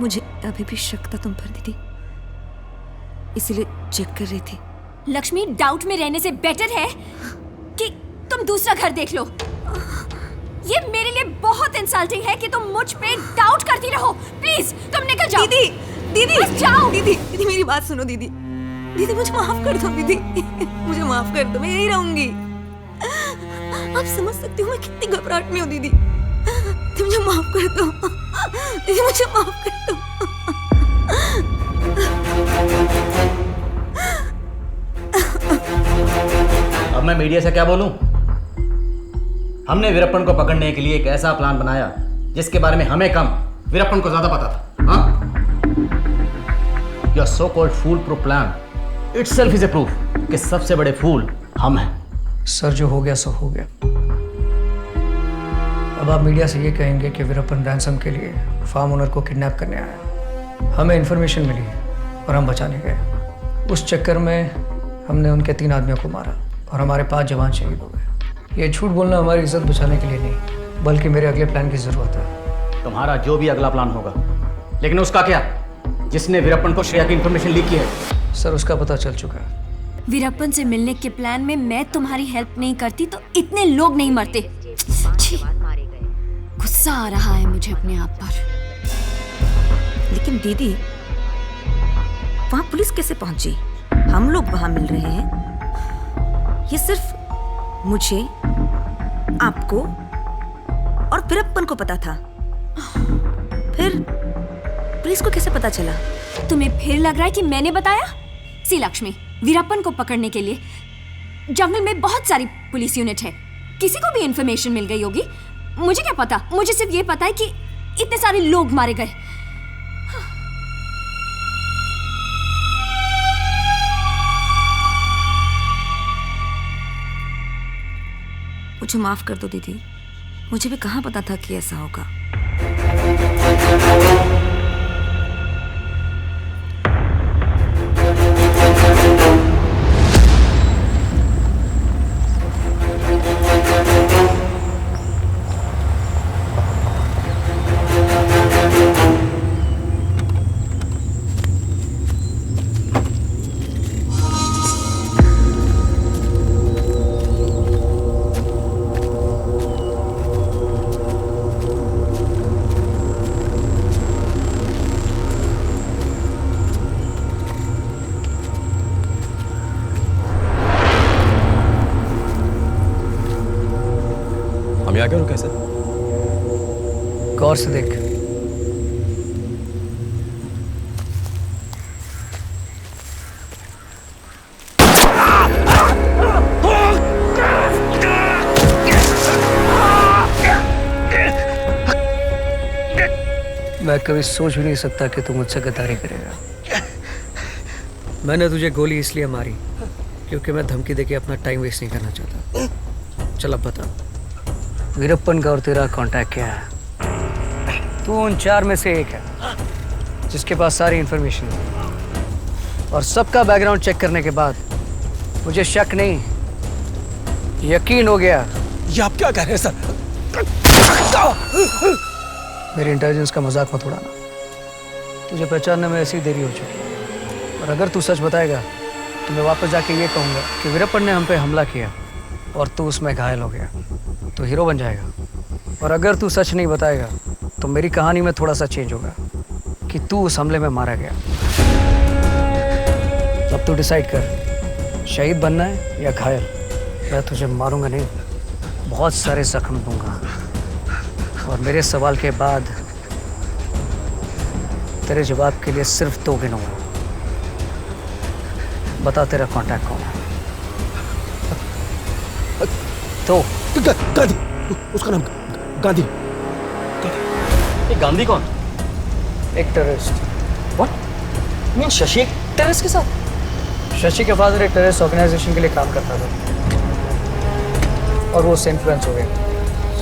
मुझे अभी भी शक था तुम पर दीदी, इसीलिए चेक कर रही थी। लक्ष्मी, डाउट में रहने से बेटर है कि तुम दूसरा घर देख लो। ये मेरे लिए बहुत इंसल्टिंग है कि तुम मुझ पे डाउट करती रहो। प्लीज तुम निकल जाओ। दीदी, दीदी, बस जाओ। दीदी, दीदी मेरी बात सुनो दीदी। दीदी मुझे माफ कर दो दीदी, मुझे माफ कर दो, मैं यही रहूंगी। आप समझ सकती हो मैं कितनी घबराहट में हूँ दीदी। दीदी मुझे माफ कर दो, दीदी मुझे माफ कर दो। अब मैं मीडिया से क्या बोलूं? हमने वीरप्पन को पकड़ने के लिए एक ऐसा प्लान बनाया जिसके बारे में हमें कम, वीरप्पन को ज्यादा पता था। हाँ? Your so-called fool-proof plan itself is a proof कि सबसे बड़े फूल हम हैं। सर, जो हो गया सो हो गया। अब आप मीडिया से ये कहेंगे कि वीरप्पन रैंसम के लिए फार्म ओनर को किडनैप करने आया। हमें इन्फॉर्मेशन मिली और हम बचाने गए। उस चक्कर में हमने उनके 3 आदमियों को मारा और हमारे 5 जवान शहीद हो गए। ये झूठ बोलना हमारी इज्जत बचाने के लिए नहीं, बल्कि मेरे अगले प्लान की जरूरत है। तुम्हारा जो भी अगला प्लान होगा, लेकिन उसका क्या जिसने वीरप्पन को श्रेया की इंफॉर्मेशन लीक की है? सर, उसका पता चल चुका है। वीरप्पन से मिलने के प्लान में मैं तुम्हारी हेल्प नहीं करती तो इतने लोग नहीं मरते। गुस्सा आ रहा है मुझे अपने आप पर। लेकिन दीदी, वहां पुलिस कैसे पहुंची? हम लोग वहां मिल रहे हैं। ये सिर्फ मुझे, आपको और वीरप्पन को पता था। फिर पुलिस को कैसे पता चला? तुम्हें फिर लग रहा है कि मैंने बताया? सी लक्ष्मी, वीरप्पन को पकड़ने के लिए जंगल में बहुत सारी पुलिस यूनिट है। किसी को भी इंफॉर्मेशन मिल गई होगी। मुझे क्या पता? मुझे सिर्फ ये पता है कि इतने सारे लोग मारे गए। मुझे माफ कर दो दीदी, मुझे भी कहाँ पता था कि ऐसा होगा। हम यहाँ क्यों रुके सर? गौर से देख। मैं कभी सोच भी नहीं सकता कि तू मुझसे गद्दारी करेगा। मैंने तुझे गोली इसलिए मारी क्योंकि मैं धमकी देके अपना टाइम वेस्ट नहीं करना चाहता। चल अब बता, वीरप्पन का और तेरा कांटेक्ट क्या है? तू उन 4 में से एक है जिसके पास सारी इंफॉर्मेशन है, और सबका बैकग्राउंड चेक करने के बाद मुझे शक नहीं, यकीन हो गया। ये आप क्या कह रहे हैं सर? मेरी इंटेलिजेंस का मजाक मत उड़ाना। तुझे पहचानने में ऐसी देरी हो चुकी है, और अगर तू सच बताएगा तो मैं वापस जाके ये कहूँगा कि वीरप्पन ने हम पे हमला किया और तू उसमें घायल हो गया। तो हीरो बन जाएगा। और अगर तू सच नहीं बताएगा तो मेरी कहानी में थोड़ा सा चेंज होगा कि तू उस हमले में मारा गया। अब तू डिसाइड कर, शहीद बनना है या घायल। मैं तुझे मारूंगा नहीं, बहुत सारे जख्म दूंगा, और मेरे सवाल के बाद तेरे जवाब के लिए सिर्फ 2 गिनूंगा। बता, तेरा कांटेक्ट कौन है? तो गांधी, उसका नाम गांधी। गांधी कौन? एक टेररिस्ट। व्हाट? मीन शशि एक टेररिस्ट के साथ? शशि के फादर एक टेररिस्ट ऑर्गेनाइजेशन के लिए काम करता था और वो उससे इन्फ्लुएंस हो गया।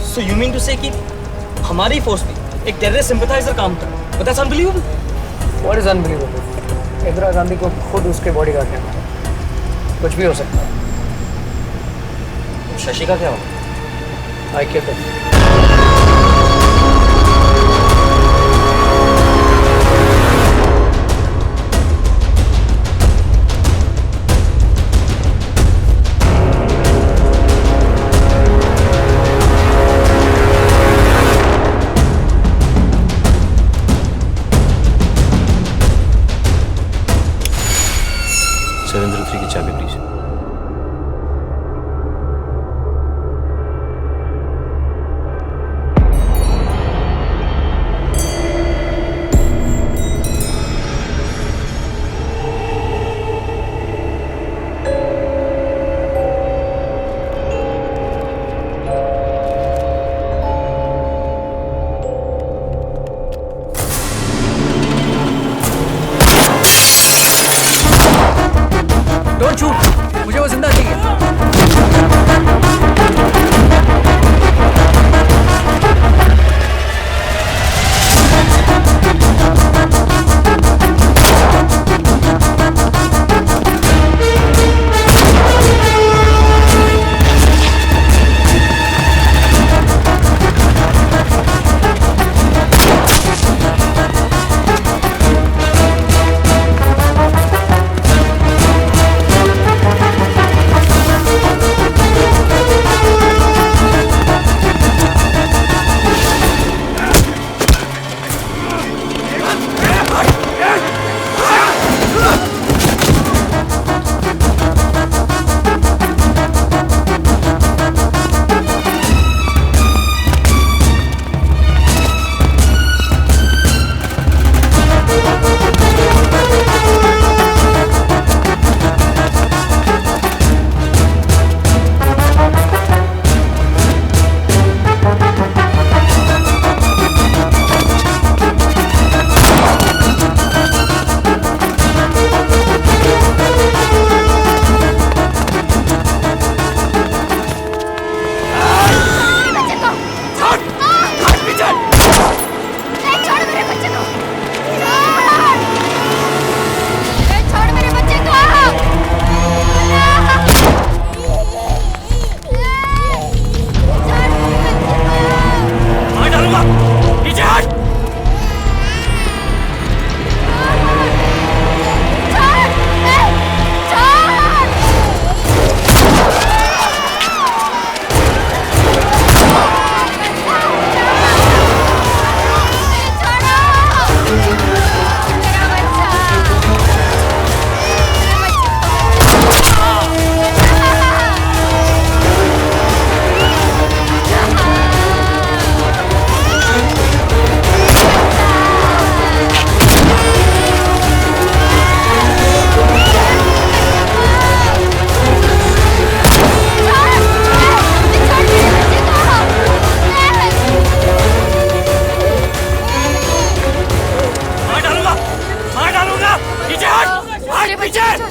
सो यू मीन टू से कि हमारी फोर्स में एक टेररिस्ट सिंपैथाइजर काम था? But that's unbelievable. What is unbelievable? Indira Gandhi को खुद उसके बॉडीगार्ड कहना था। कुछ भी हो सकता है। शशि का क्या हुआ? I kept it. Please. Don't shoot, मुझे वो जिंदा चाहिए।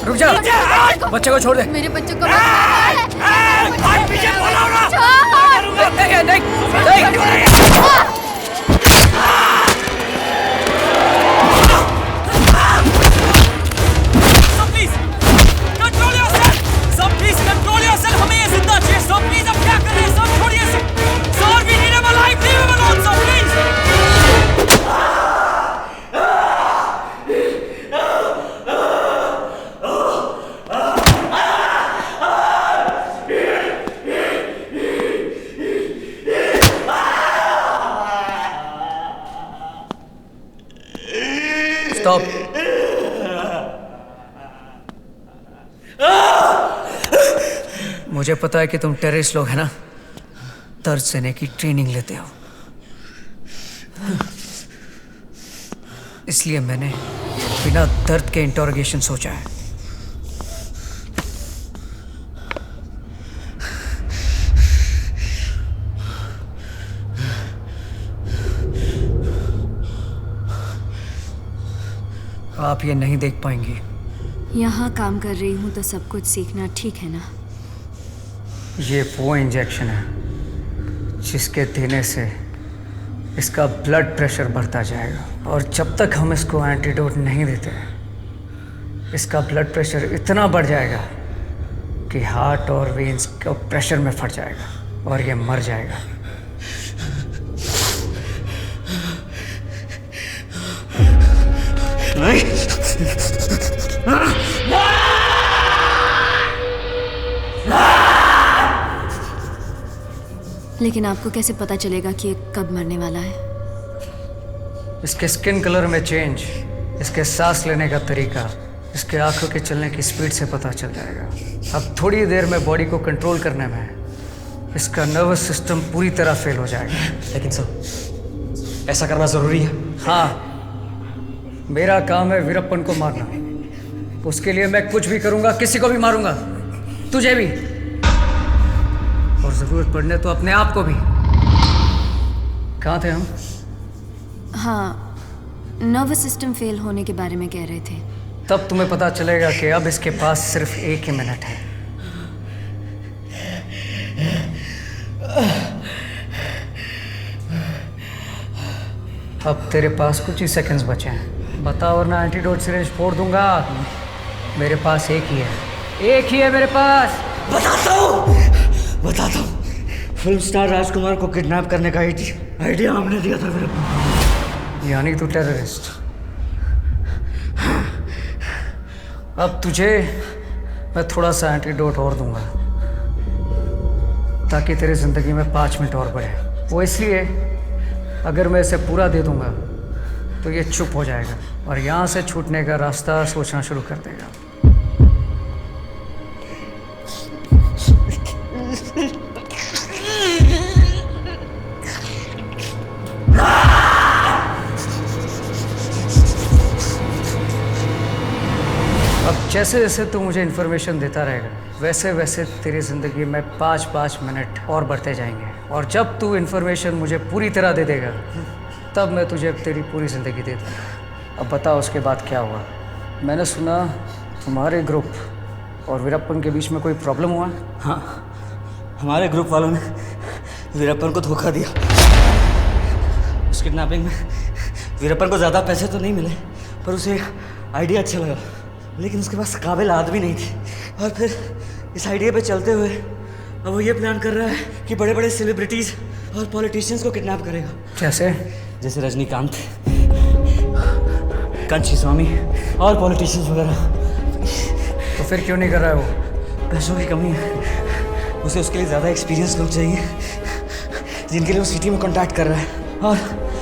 रुक जा, बच्चे को छोड़ दे। मेरे बच्चे को स्टॉप। मुझे पता है कि तुम टेररिस्ट लोग हैं ना, दर्द सहने की ट्रेनिंग लेते हो, इसलिए मैंने बिना दर्द के इंटरोगेशन सोचा है। आप ये नहीं देख पाएंगी। यहाँ काम कर रही हूँ तो सब कुछ सीखना ठीक है ना? ये वो इंजेक्शन है जिसके देने से इसका ब्लड प्रेशर बढ़ता जाएगा, और जब तक हम इसको एंटीडोट नहीं देते इसका ब्लड प्रेशर इतना बढ़ जाएगा कि हार्ट और वेन्स का प्रेशर में फट जाएगा और ये मर जाएगा। लेकिन आपको कैसे पता चलेगा कि ये कब मरने वाला है? इसके स्किन कलर में चेंज, इसके सांस लेने का तरीका, इसके आंखों के चलने की स्पीड से पता चल जाएगा। अब थोड़ी देर में बॉडी को कंट्रोल करने में इसका नर्वस सिस्टम पूरी तरह फेल हो जाएगा। लेकिन सर ऐसा करना ज़रूरी है? हाँ, मेरा काम है वीरप्पन को मारना। उसके लिए मैं कुछ भी करूंगा, किसी को भी मारूंगा, तुझे भी, और जरूरत पड़ने तो अपने आप को भी। कहाँ थे हम? हाँ, नर्वस सिस्टम फेल होने के बारे में कह रहे थे। तब तुम्हें पता चलेगा कि अब इसके पास सिर्फ 1 ही मिनट है। अब तेरे पास कुछ ही सेकंड्स बचे हैं। बता वरना एंटीडोट सिरिंज फोड़ दूंगा। मेरे पास 1 ही है, 1 ही है मेरे पास। बताता हूँ। फिल्म स्टार राजकुमार को किडनैप करने का आइडिया हमने दिया था वीरप्पन। यानी तू टेररिस्ट। अब तुझे मैं थोड़ा सा एंटीडोट और दूंगा ताकि तेरी जिंदगी में 5 मिनट और बढ़े। वो इसलिए, अगर मैं इसे पूरा दे दूंगा तो ये चुप हो जाएगा और यहाँ से छूटने का रास्ता सोचना शुरू कर देगा। अब जैसे जैसे तू मुझे इन्फॉर्मेशन देता रहेगा वैसे वैसे तेरी ज़िंदगी में 5-5 मिनट और बढ़ते जाएंगे, और जब तू इन्फॉर्मेशन मुझे पूरी तरह दे देगा तब मैं तुझे तेरी पूरी ज़िंदगी दे दूँगा। अब बता उसके बाद क्या हुआ? मैंने सुना तुम्हारे ग्रुप और वीरप्पन के बीच में कोई प्रॉब्लम हुआ? हाँ, हमारे ग्रुप वालों ने वीरप्पन को धोखा दिया। उस किडनैपिंग में वीरप्पन को ज़्यादा पैसे तो नहीं मिले, पर उसे आइडिया अच्छा लगा, लेकिन उसके पास काबिल आदमी नहीं थी। और फिर इस आइडिया पे चलते हुए अब वो ये प्लान कर रहा है कि बड़े बड़े सेलिब्रिटीज़ और पॉलिटिशियंस को किडनैप करेगा। कैसे? जैसे रजनीकांत, कंची स्वामी और पॉलिटिशियंस वगैरह। तो फिर क्यों नहीं कर रहा है वो? पैसों की कमी है। उसे उसके लिए ज़्यादा एक्सपीरियंस लोग चाहिए जिनके लिए वो सिटी में कॉन्टैक्ट कर रहा है।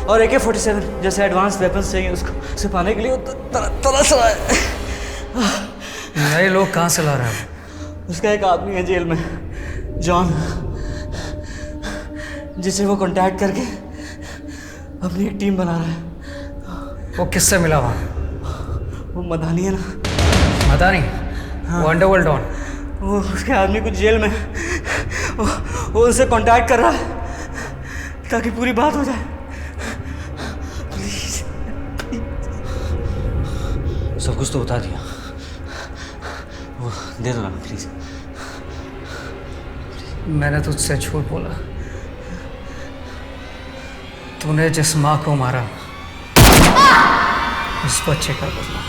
और AK-47 जैसे एडवांस वेपन्स चाहिए उसको। उसे पाने के लिए वो तरस रहा है। नए लोग कहाँ से ला रहा है? उसका एक आदमी है जेल में, जॉन, जिसे वो कांटेक्ट करके अपनी एक टीम बना रहा है। वो किससे मिला वहाँ? वो मदानी है ना। मदानी? हाँ। वो अंडरवर्ल्ड डॉन? वो उसके आदमी कुछ जेल में, वो उनसे कांटेक्ट कर रहा है ताकि पूरी बात हो जाए। प्लीज सब कुछ तो बता दिया, वो दे दो ना प्लीज। मैंने तुझसे झूठ बोला। तूने जिस माँ को मारा उस बच्चे का बदला।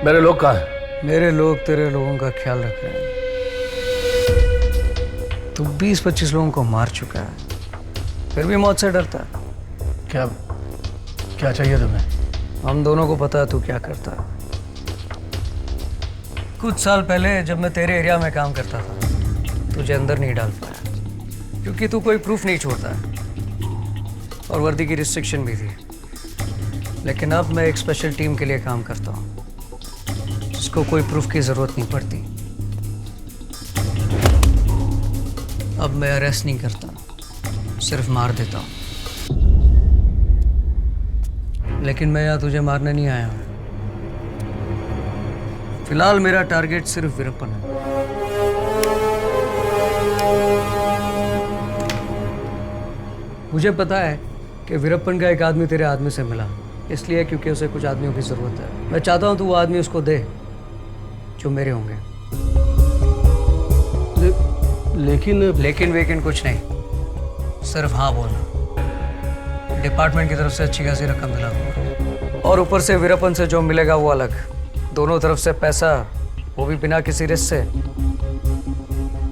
मेरे लोग कहाँ हैं? मेरे लोग तेरे लोगों का ख्याल रख रहे हैं। तू 20-25 लोगों को मार चुका है, फिर भी मौत से डरता है। क्या चाहिए तुम्हें? हम दोनों को पता है तू क्या करता है। कुछ साल पहले जब मैं तेरे एरिया में काम करता था तुझे अंदर नहीं डाल पाया क्योंकि तू कोई प्रूफ नहीं छोड़ता और वर्दी की रिस्ट्रिक्शन भी थी। लेकिन अब मैं एक स्पेशल टीम के लिए काम करता हूँ जिसको कोई प्रूफ की ज़रूरत नहीं पड़ती। अब मैं अरेस्ट नहीं करता, सिर्फ मार देता हूँ। लेकिन मैं यहाँ तुझे मारने नहीं आया हूँ। फिलहाल मेरा टारगेट सिर्फ वीरप्पन है। मुझे पता है कि वीरप्पन का एक आदमी तेरे आदमी से मिला, इसलिए क्योंकि उसे कुछ आदमियों की ज़रूरत है। मैं चाहता हूँ तू वो आदमी उसको दे जो मेरे होंगे। लेकिन वेकिन कुछ नहीं, सिर्फ हाँ बोलना। डिपार्टमेंट की तरफ से अच्छी खासी रकम दिला दूंगा और ऊपर से वीरप्पन से जो मिलेगा वो अलग। दोनों तरफ से पैसा, वो भी बिना किसी रिस्क से।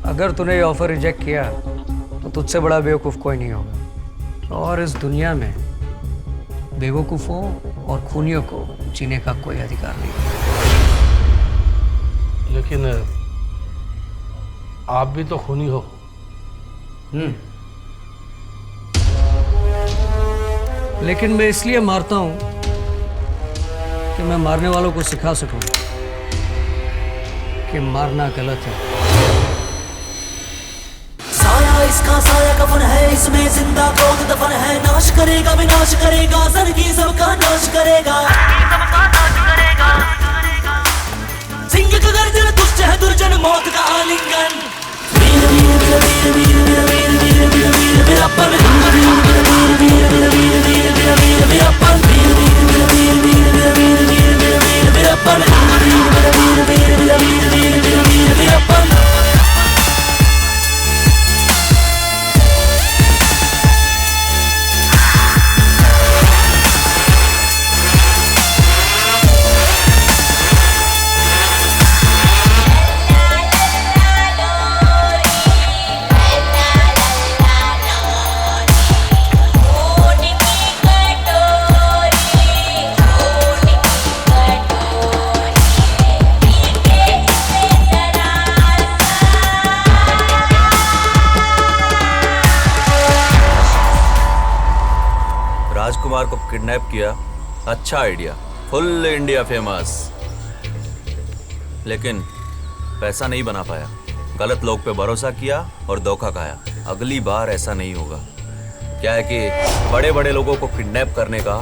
अगर तूने ये ऑफर रिजेक्ट किया तो तुझसे बड़ा बेवकूफ़ कोई नहीं होगा। और इस दुनिया में बेवकूफ़ों और खूनियों को जीने का कोई अधिकार नहीं। आप भी तो खूनी हो। लेकिन मैं इसलिए मारता हूं कि मैं मारने वालों को सिखा सकूं कि मारना गलत है। साया इसका साया कफन है, इसमें जिंदा क्रोध दफन है। नाश करेगा विनाश करेगा, जिंदगी सबका नाश करेगा। सिंह का गर्जन दुष्ट है दुर्जन, मौत का आलिंगन। वीर वीर वीर वीर वीर वीर वीर वीर वीर वीरप्पन, वीर वीर वीर वीर वीर वीर वीर वीर वीर वीरप्पन, वीर वीर वीर वीर वीर वीर वीर वीर वीर वीरप्पन, वीर वीर वीर वीर वीर वीर वीर वीर वीरप्पन। राजकुमार को किडनैप किया, अच्छा आइडिया, फुल इंडिया फेमस। लेकिन पैसा नहीं बना पाया, गलत लोग पे भरोसा किया और धोखा खाया। अगली बार ऐसा नहीं होगा। क्या है कि बड़े बड़े लोगों को किडनैप करने का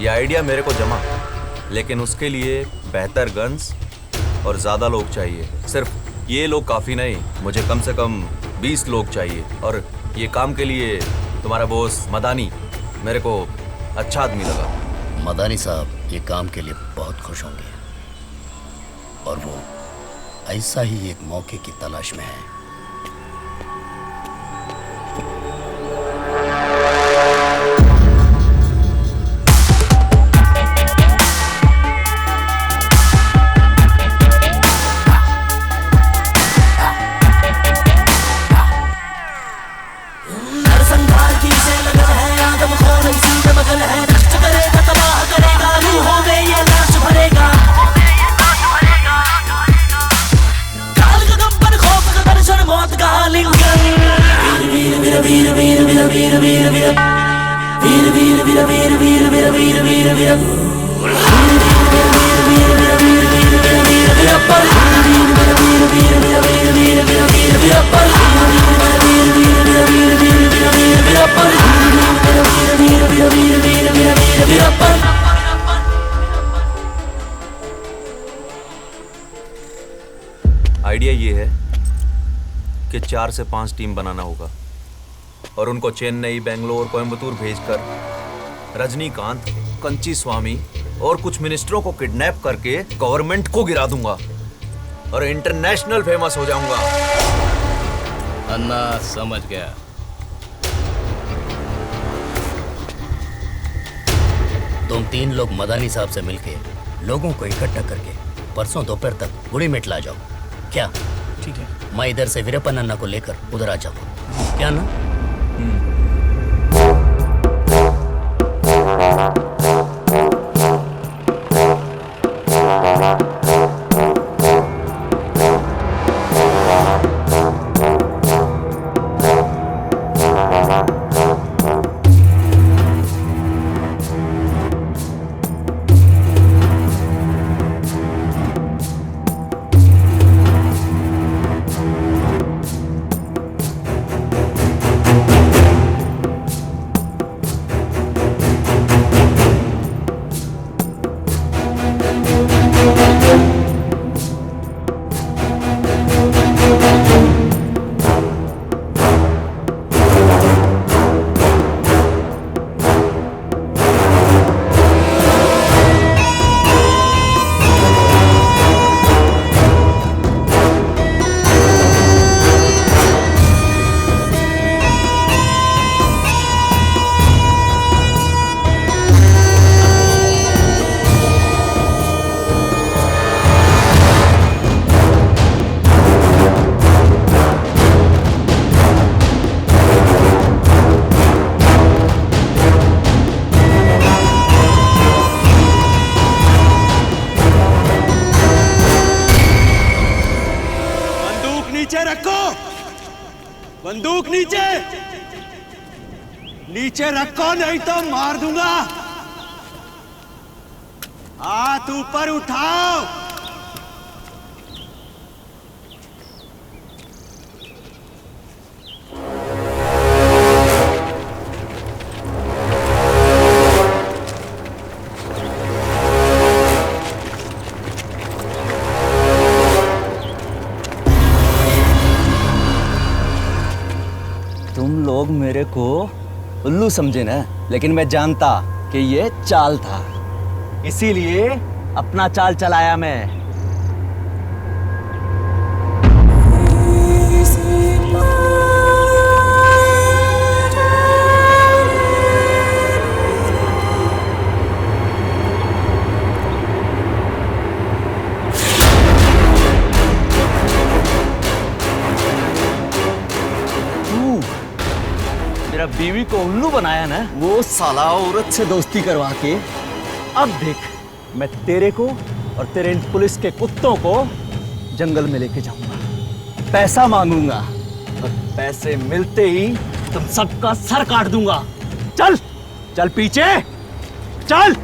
ये आइडिया मेरे को जमा, लेकिन उसके लिए बेहतर गन्स और ज़्यादा लोग चाहिए। सिर्फ ये लोग काफ़ी नहीं, मुझे कम से कम 20 लोग चाहिए। और ये काम के लिए तुम्हारा बॉस मदानी मेरे को अच्छा आदमी लगा। मदानी साहब ये काम के लिए बहुत खुश होंगे और वो ऐसा ही एक मौके की तलाश में है। आइडिया ये है कि 4 से 5 टीम बनाना होगा और उनको चेन्नई, बेंगलोर, कोयम्बतूर भेजकर रजनीकांत, कंची स्वामी और कुछ मिनिस्टरों को किडनैप करके गवर्नमेंट को गिरा दूंगा और इंटरनेशनल फेमस हो जाऊंगा। अन्ना समझ गया। तुम 3 लोग मदानी साहब से मिलके लोगों को इकट्ठा करके परसों दोपहर तक गुड़ी मेट ला जाओ। क्या ठीक है? मैं इधर से वीरप्पन अन्ना को लेकर उधर आ जाऊंगा, क्या ना? नीचे रखो नहीं तो मार दूंगा। हाथ ऊपर उठाओ। तुम लोग मेरे को उल्लू समझे ना, लेकिन मैं जानता कि ये चाल था, इसीलिए अपना चाल चलाया मैं। मेरा बीवी को उल्लू बनाया ना, वो साला औरत से दोस्ती करवा के, अब देख मैं तेरे को और तेरे इन पुलिस के कुत्तों को जंगल में लेके जाऊंगा, पैसा मांगूंगा और पैसे मिलते ही तुम सबका सर काट दूंगा। चल चल पीछे चल।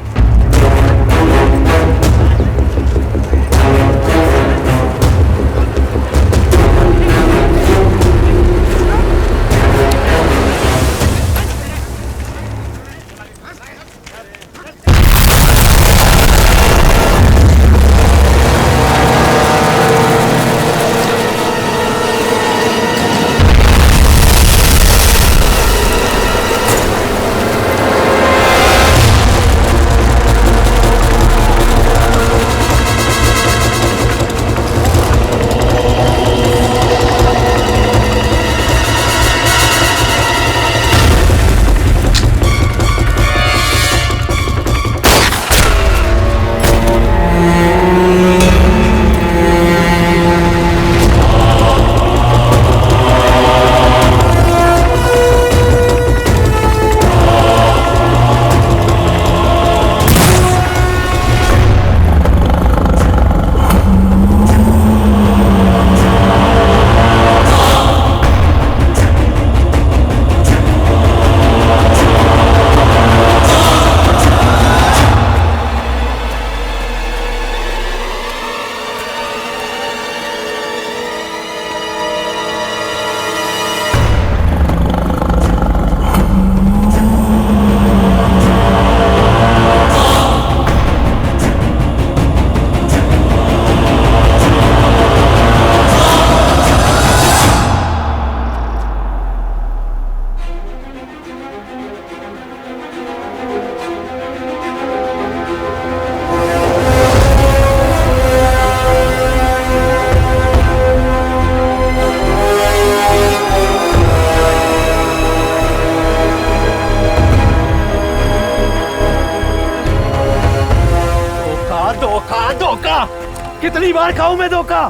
कितनी बार खाऊं मैं धोखा?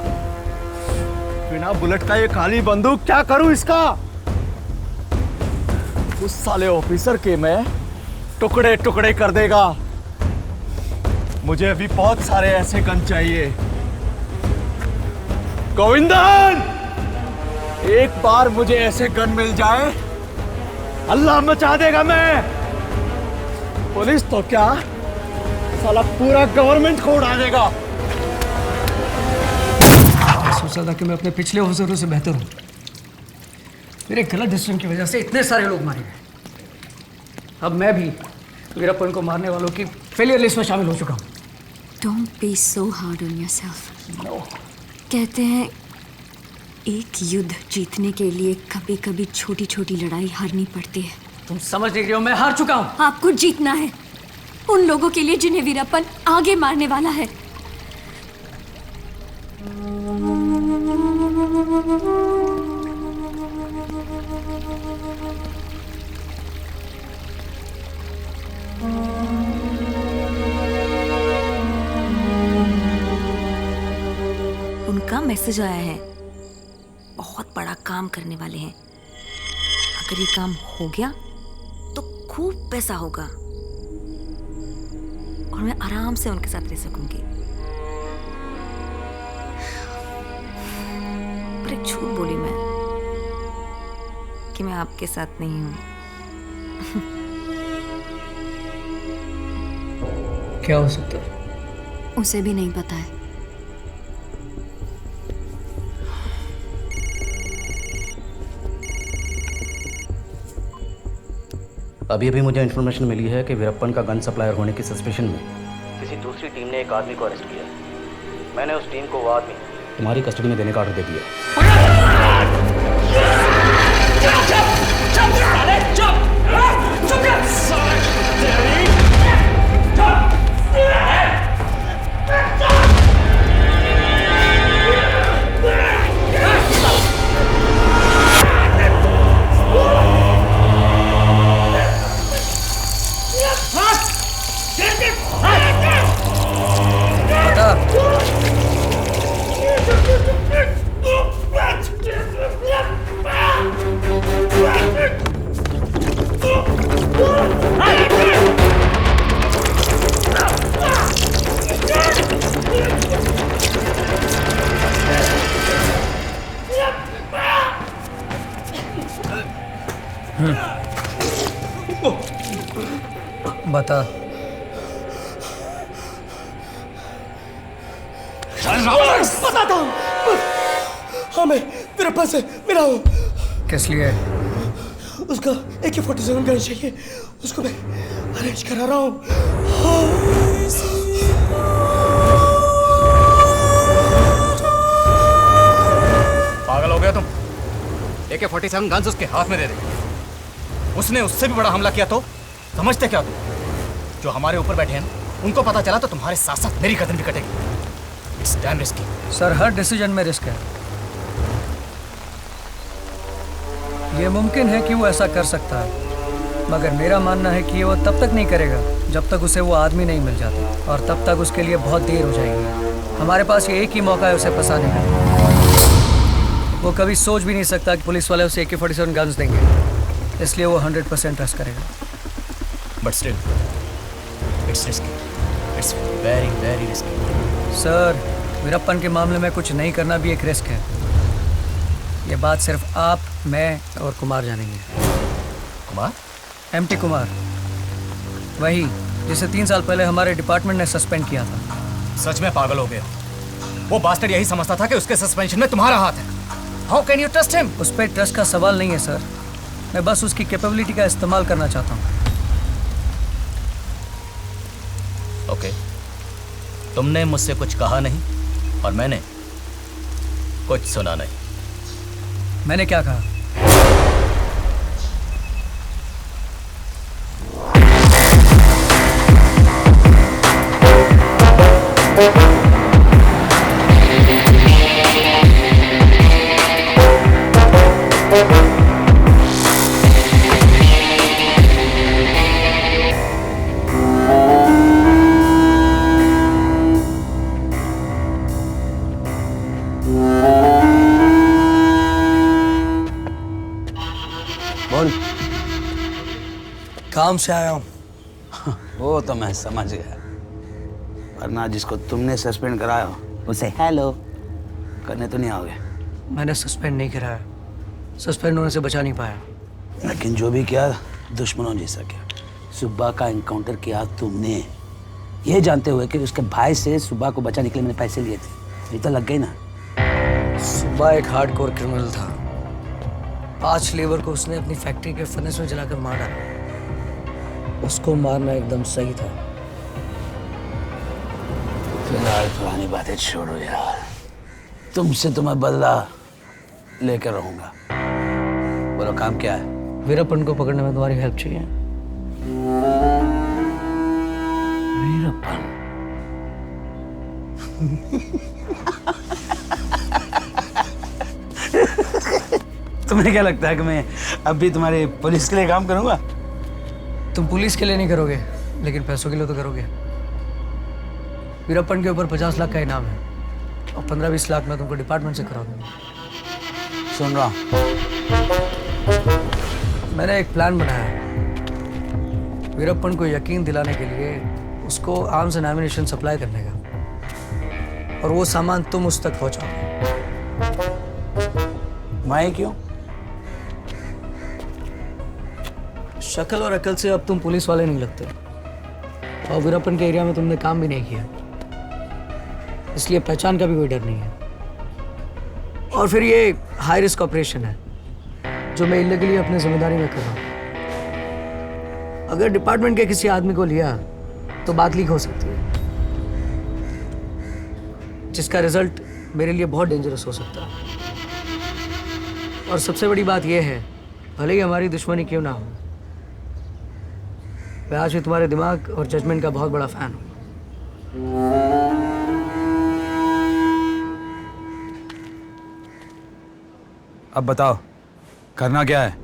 बिना बुलेट का ये खाली बंदूक क्या करूं इसका? उस साले ऑफिसर के मैं टुकड़े टुकड़े कर देगा। मुझे अभी बहुत सारे ऐसे गन चाहिए। गोविंदन, एक बार मुझे ऐसे गन मिल जाए, अल्लाह मचा देगा मैं। पुलिस तो क्या, साला पूरा गवर्नमेंट को उड़ा देगा। सोचा था कि मैं अपने पिछले ऑफिसरों से बेहतर हूँ। मेरे गलत डिसीजन की वजह से इतने सारे लोग मारे गए। अब मैं भी वीरप्पन को मारने वालों की फेलियर लिस्ट में शामिल हो चुका हूँ। Don't be so hard on yourself. कहते हैं एक युद्ध जीतने के लिए कभी कभी छोटी छोटी लड़ाई हारनी पड़ती है। तुम समझ नहीं रही हो, मैं हार चुका हूँ। आपको जीतना है उन लोगों के लिए जिन्हें वीरप्पन आगे मारने वाला है। उनका मैसेज आया है, बहुत बड़ा काम करने वाले हैं। अगर ये काम हो गया तो खूब पैसा होगा और मैं आराम से उनके साथ रह सकूंगी। पर एक झूठ बोली मैं कि मैं आपके साथ नहीं हूं। क्या हो सकता है? उसे भी नहीं पता है। अभी अभी मुझे इन्फॉर्मेशन मिली है कि वीरप्पन का गन सप्लायर होने की सस्पेशन में किसी दूसरी टीम ने एक आदमी को अरेस्ट किया। मैंने उस टीम को वो आदमी तुम्हारी कस्टडी में देने का ऑर्डर दे दिया। बता। बताता हूँ। हाँ, मैं वीरप्पन से मिला हूँ। किस लिए? उसका AK-47 गन चाहिए, उसको मैं अरेंज करा रहा हूँ। पागल हो गया तुम? AK-47 गन्स उसके हाथ में दे दे। उसने उससे भी बड़ा हमला किया तो समझते क्या तुम? जो हमारे ऊपर बैठे हैं ना, उनको पता चला तो तुम्हारे साथ साथ मेरी गर्दन भी कटेगी। It's damn risky. Sir, her decision में रिस्क है। ये मुमकिन है कि वो ऐसा कर सकता है, मगर मेरा मानना है कि वो तब तक नहीं करेगा जब तक उसे वो आदमी नहीं मिल जाता, और तब तक उसके लिए बहुत देर हो जाएगी। हमारे पास ये एक ही मौका है उसे फंसाने का। वो कभी सोच भी नहीं सकता कि पुलिस वाले उसे AK-47 गन्स देंगे, इसलिए वो 100% ट्रस्ट करेगा। But still it's risky. It's very very risky. Sir, Veerappan के मामले में कुछ नहीं करना भी एक रिस्क है। ये बात सिर्फ आप, मैं और कुमार जानेंगे। कुमार? MT कुमार, वही जिसे 3 साल पहले हमारे डिपार्टमेंट ने सस्पेंड किया था। सच में पागल हो गया। वो बास्टर्ड यही समझता था कि उसके सस्पेंशन में तुम्हारा हाथ है। How can you trust him? उस पर ट्रस्ट का सवाल नहीं है सर, मैं बस उसकी कैपेबिलिटी का इस्तेमाल करना चाहता हूँ। ओके, तुमने मुझसे कुछ कहा नहीं और मैंने कुछ सुना नहीं। मैंने क्या कहा? काम से आया हूँ। वो तो मैं समझ गया, वरना जिसको तुमने सस्पेंड कराया उसे हेलो करने तो नहीं आओगे। मैंने सस्पेंड नहीं कराया, सस्पेंड होने से बचा नहीं पाया। लेकिन जो भी किया दुश्मनों जैसा किया। सुब्बा का एनकाउंटर किया तुमने, ये जानते हुए कि उसके भाई से सुब्बा को बचाने के लिए मैंने पैसे लिए थे। ये तो लग गई ना। सुब्बा एक हार्डकोर क्रिमिनल था। 5 लेबर को उसने अपनी फैक्ट्री के फर्नेस में जलाकर मार डाला। उसको मारना एकदम सही था। फिलहाल पुरानी बातें छोड़ो यार, तुमसे तो मैं बदला लेकर रहूंगा। बोलो काम क्या है? वीरप्पन को पकड़ने में तुम्हारी हेल्प चाहिए। वीरप्पन? तुम्हें क्या लगता है कि मैं अब भी तुम्हारी पुलिस के लिए काम करूंगा? तुम पुलिस के लिए नहीं करोगे, लेकिन पैसों के लिए तो करोगे। वीरप्पन के ऊपर 50 लाख का इनाम है और 15-20 लाख में तुमको डिपार्टमेंट से करा दूंगा। सुन रहा हूं। मैंने एक प्लान बनाया है वीरप्पन को यकीन दिलाने के लिए, उसको आर्म्स एंड एम्युनिशन सप्लाई करने का, और वो सामान तुम उस तक पहुंचाओ। मैं क्यों? शक्ल और अकल से अब तुम पुलिस वाले नहीं लगते, और वीरप्पन के एरिया में तुमने काम भी नहीं किया, इसलिए पहचान का भी कोई डर नहीं है। और फिर ये हाई रिस्क ऑपरेशन है जो मैं इल्लीगली अपनी जिम्मेदारी में कर रहा हूँ। अगर डिपार्टमेंट के किसी आदमी को लिया तो बात लीक हो सकती है, जिसका रिजल्ट मेरे लिए बहुत डेंजरस हो सकता है। और सबसे बड़ी बात यह है, भले ही हमारी दुश्मनी क्यों ना हो, मैं आज भी तुम्हारे दिमाग और जजमेंट का बहुत बड़ा फैन हूँ। अब बताओ करना क्या है?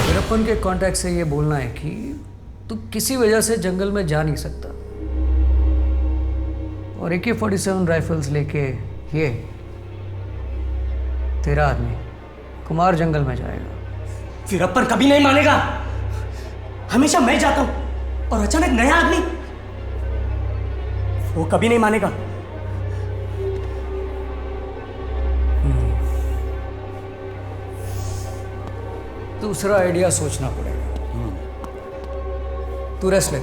वीरप्पन के कांटेक्ट से ये बोलना है कि तू किसी वजह से जंगल में जा नहीं सकता, और AK-47 राइफल्स लेके ये तेरा आदमी कुमार जंगल में जाएगा। वीरप्पन कभी नहीं मानेगा। हमेशा मैं जाता हूं और अचानक नया आदमी, वो कभी नहीं मानेगा। दूसरा आइडिया सोचना पड़ेगा। तू रेस्ट ले।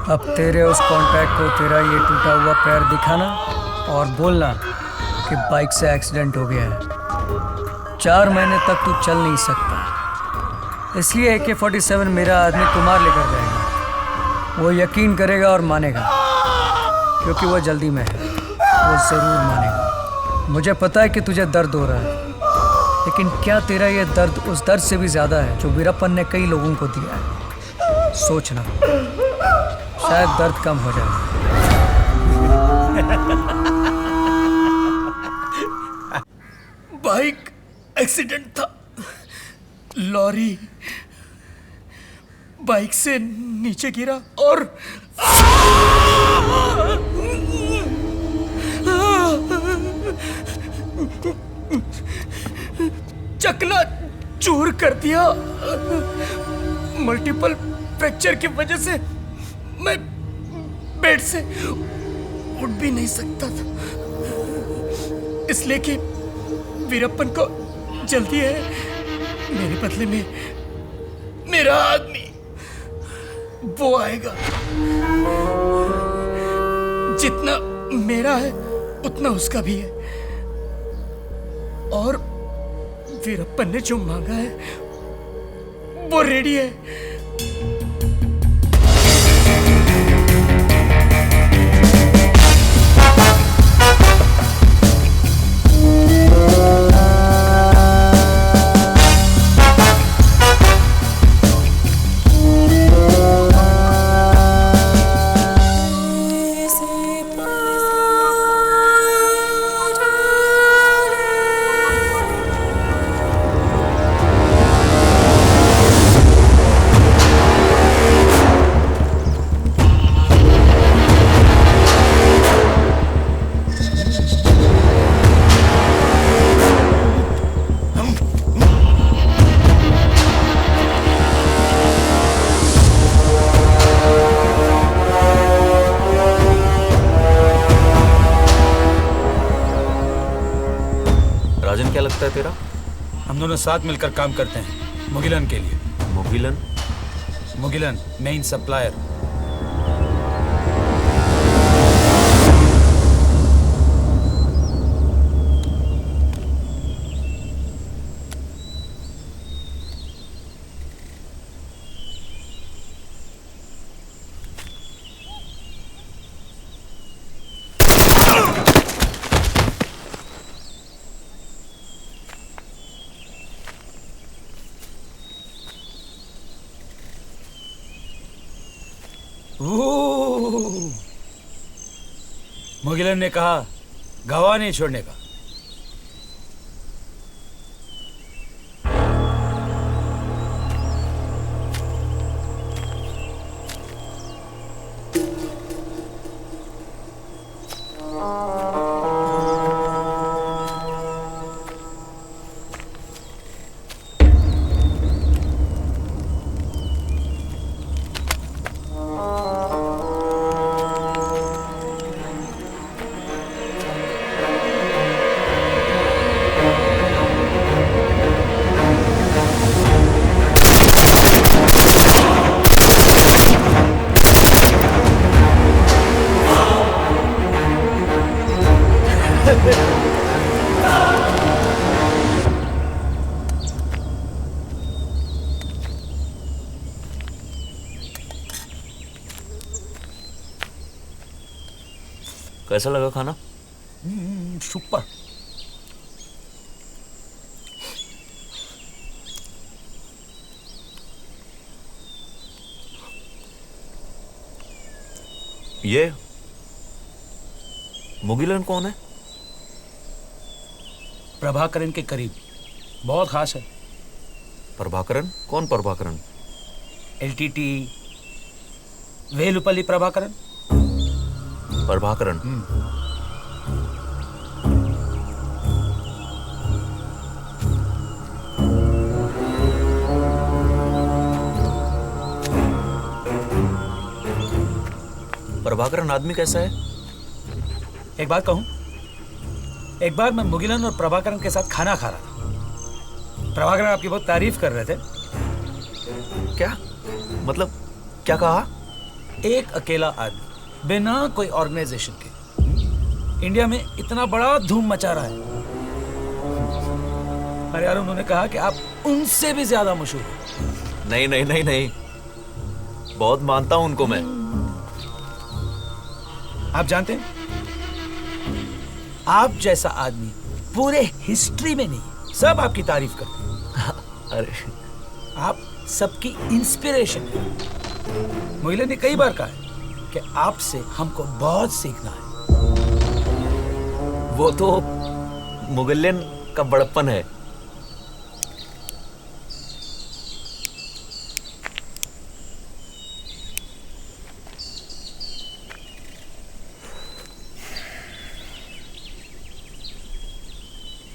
अब तेरे उस कॉन्टैक्ट को तेरा ये टूटा हुआ पैर दिखाना और बोलना कि बाइक से एक्सीडेंट हो गया है। 4 महीने तक तू चल नहीं सकता, इसलिए AK-47 मेरा आदमी कुमार लेकर जाएगा। वो यकीन करेगा और मानेगा, क्योंकि वो जल्दी में है, वो ज़रूर मानेगा। मुझे पता है कि तुझे दर्द हो रहा है, लेकिन क्या तेरा ये दर्द उस दर्द से भी ज़्यादा है जो वीरप्पन ने कई लोगों को दिया है? सोचना, शायद दर्द कम हो जाए। बाइक एक्सीडेंट था। लॉरी बाइक से नीचे गिरा और चकना चूर कर दिया। मल्टीपल फ्रैक्चर की वजह से मैं बेड से उठ भी नहीं सकता था, इसलिए कि वीरप्पन को जल्दी है। मेरे बदले में मेरा आदमी वो आएगा। जितना मेरा है उतना उसका भी है, और वीरप्पन ने जो मांगा है वो रेडी है। लगता है तेरा? हम दोनों साथ मिलकर काम करते हैं मुगिलन के लिए। मुगिलन? Mugilan main supplier. मुगिलन ने कहा गवाह नहीं छोड़ने का। कैसा लगा खाना? सुपर। ये मुगिलन कौन है? प्रभाकरन के करीब, बहुत खास है। प्रभाकरन? कौन प्रभाकरन? LTT वेलुपल्ली प्रभाकरन। प्रभाकरन? प्रभाकरन आदमी कैसा है? एक बात कहूं, एक बार मैं मुगिलन और प्रभाकरन के साथ खाना खा रहा था। प्रभाकरन आपकी बहुत तारीफ कर रहे थे। क्या मतलब, क्या कहा? एक अकेला आदमी बिना कोई ऑर्गेनाइजेशन के इंडिया में इतना बड़ा धूम मचा रहा है। अरे यार, उन्होंने कहा कि आप उनसे भी ज्यादा मशहूर हैं। नहीं नहीं नहीं नहीं, बहुत मानता हूं उनको मैं। आप जानते हैं, आप जैसा आदमी पूरे हिस्ट्री में नहीं, सब आपकी तारीफ करते हैं। अरे आप सबकी इंस्पिरेशन है। मुगिलन ने कई बार कहा है कि आपसे हमको बहुत सीखना है। वो तो मुगिलन का बड़प्पन है।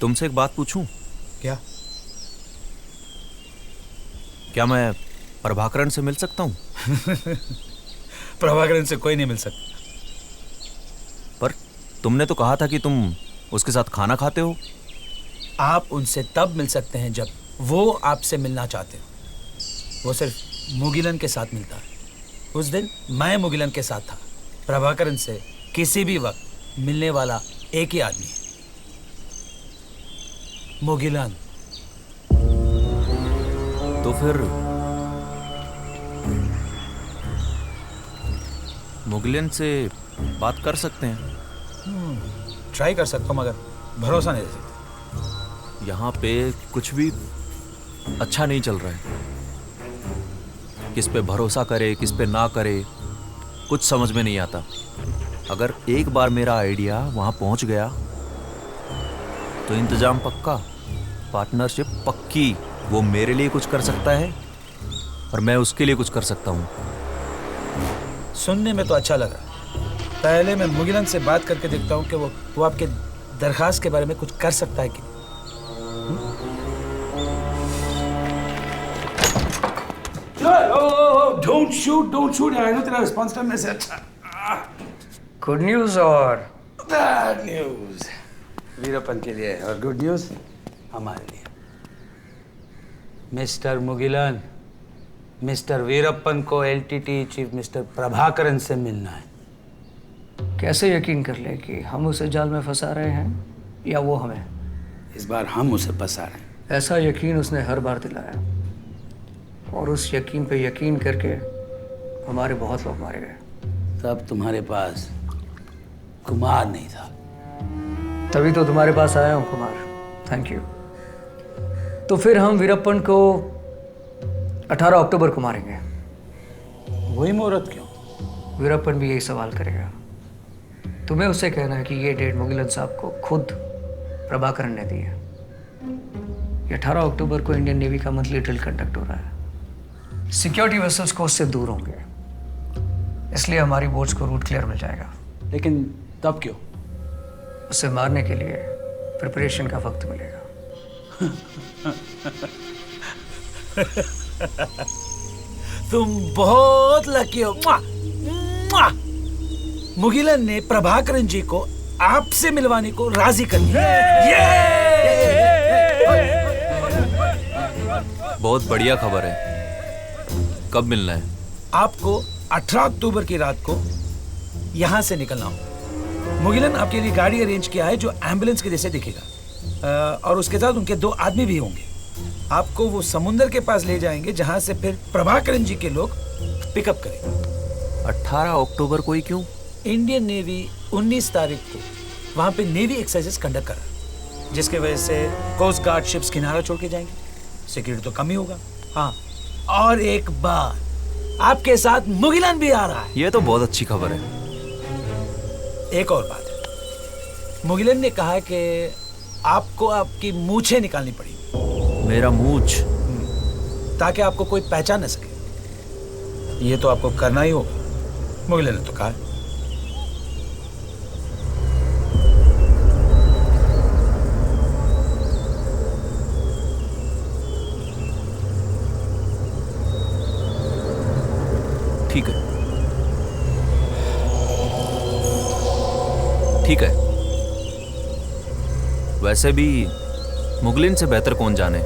तुमसे एक बात पूछूं? क्या? क्या मैं प्रभाकरन से मिल सकता हूं? प्रभाकरन से कोई नहीं मिल सकता। पर तुमने तो कहा था कि तुम उसके साथ खाना खाते हो। आप उनसे तब मिल सकते हैं जब वो आपसे मिलना चाहते हो। वो सिर्फ मुगिलन के साथ मिलता है। उस दिन मैं मुगिलन के साथ था। प्रभाकरन से किसी भी वक्त मिलने वाला एक ही आदमी है, मुगिलन। तो फिर मुगिलन से बात कर सकते हैं। ट्राई कर सकता हूँ, मगर भरोसा नहीं दे सकता। यहाँ पे कुछ भी अच्छा नहीं चल रहा है। किस पे भरोसा करे, किस पे ना करे, कुछ समझ में नहीं आता। अगर एक बार मेरा आइडिया वहाँ पहुँच गया तो इंतजाम पक्का, पार्टनरशिप पक्की। वो मेरे लिए कुछ कर सकता है और मैं उसके लिए कुछ कर सकता हूँ। सुनने में तो अच्छा लग रहा है। पहले मैं मुगिलन से बात करके देखता हूँ कि वो आपके दरखास्त के बारे में कुछ कर सकता है कि डोंट शूट यार, आई नो तेरा रिस्पांस टाइम में से अच्छा। गुड न्यूज और बैड न्यूज वीरप्पन के लिए, और गुड न्यूज हमारे लिए। मिस्टर मुगिलन, मिस्टर वीरप्पन को एलटीटी चीफ मिस्टर प्रभाकरन से मिलना है। कैसे यकीन कर ले कि हम उसे जाल में फंसा रहे हैं या वो हमें? इस बार हम उसे फंसा रहे हैं। ऐसा यकीन उसने हर बार दिलाया, और उस यकीन पे यकीन करके हमारे बहुत लोग मारे गए। तब तुम्हारे पास कुमार नहीं था। तभी तो तुम्हारे पास आया हूँ कुमार। Thank you. तो फिर हम वीरप्पन को 18 अक्टूबर को मारेंगे। वही मुहूर्त क्यों? वीरप्पन भी यही सवाल करेगा। तुम्हें उससे कहना है कि ये डेट मुगिलन साहब को खुद प्रभाकरन ने दी है। 18 अक्टूबर को इंडियन नेवी का मंथली ड्रिल कंडक्ट हो रहा है। सिक्योरिटी वेसल्स को उससे दूर होंगे, इसलिए हमारी बोट्स को रूट क्लियर मिल जाएगा। लेकिन तब क्यों? उसे मारने के लिए प्रिपरेशन का वक्त मिलेगा। तुम बहुत लकी हो। मुआ! मुआ! मुगिलन ने प्रभाकरन जी को आपसे मिलवाने को राजी कर दिया। बहुत बढ़िया खबर है। कब मिलना है? आपको 18 अक्टूबर की रात को यहाँ से निकलना हो। मुगिलन आपके लिए गाड़ी अरेंज किया है जो एम्बुलेंस के जैसे दिखेगा, और उसके साथ उनके 2 आदमी भी होंगे। आपको वो समुंदर के पास ले जाएंगे जहाँ से फिर प्रभाकरन जी के लोग पिकअप करेंगे। 18 अक्टूबर को ही क्यों? इंडियन नेवी 19 तारीख को वहाँ पे नेवी एक्सरसाइजेस कंडक्ट कर रहा है, जिसके वजह से कोस्ट गार्ड शिप्स किनारा छोड़ के जाएंगे। सिक्योरिटी तो कम ही होगा। हाँ, और एक बार आपके साथ मुगिलन भी आ रहा है। ये तो बहुत अच्छी खबर है। एक और बात है, मुगिलन ने कहा कि आपको आपकी मूछें निकालनी पड़ेगी। मेरा मूछ? ताकि आपको कोई पहचान न सके। ये तो आपको करना ही होगा, मुगिलन ने तो कहा है। ठीक है, ठीक है। वैसे भी मुगलिन से बेहतर कौन जाने।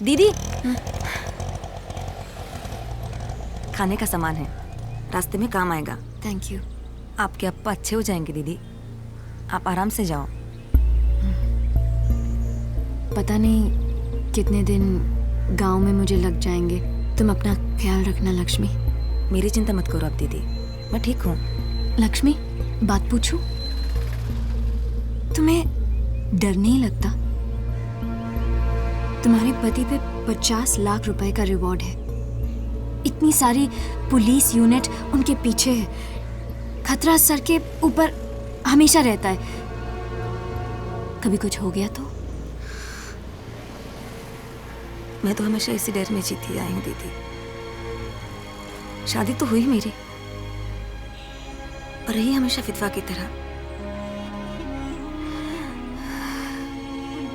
दीदी, खाने का सामान है, रास्ते में काम आएगा। Thank you. आपके अप्पा अच्छे हो जाएंगे दीदी, आप आराम से जाओ। पता नहीं कितने दिन गांव में मुझे लग जाएंगे। तुम अपना ख्याल रखना लक्ष्मी। मेरी चिंता मत करो आप दीदी, मैं ठीक हूँ। लक्ष्मी, बात पूछूं? तुम्हें डर नहीं लगता? तुम्हारे पति पे 50 लाख रुपए का रिवॉर्ड है। इतनी सारी पुलिस यूनिट उनके पीछे है। खतरा सर के ऊपर हमेशा रहता है। कभी कुछ हो गया तो? मैं तो हमेशा इसी डर में जीती आई हूँ दीदी। शादी तो हुई मेरी, पर रही हमेशा विधवा की तरह।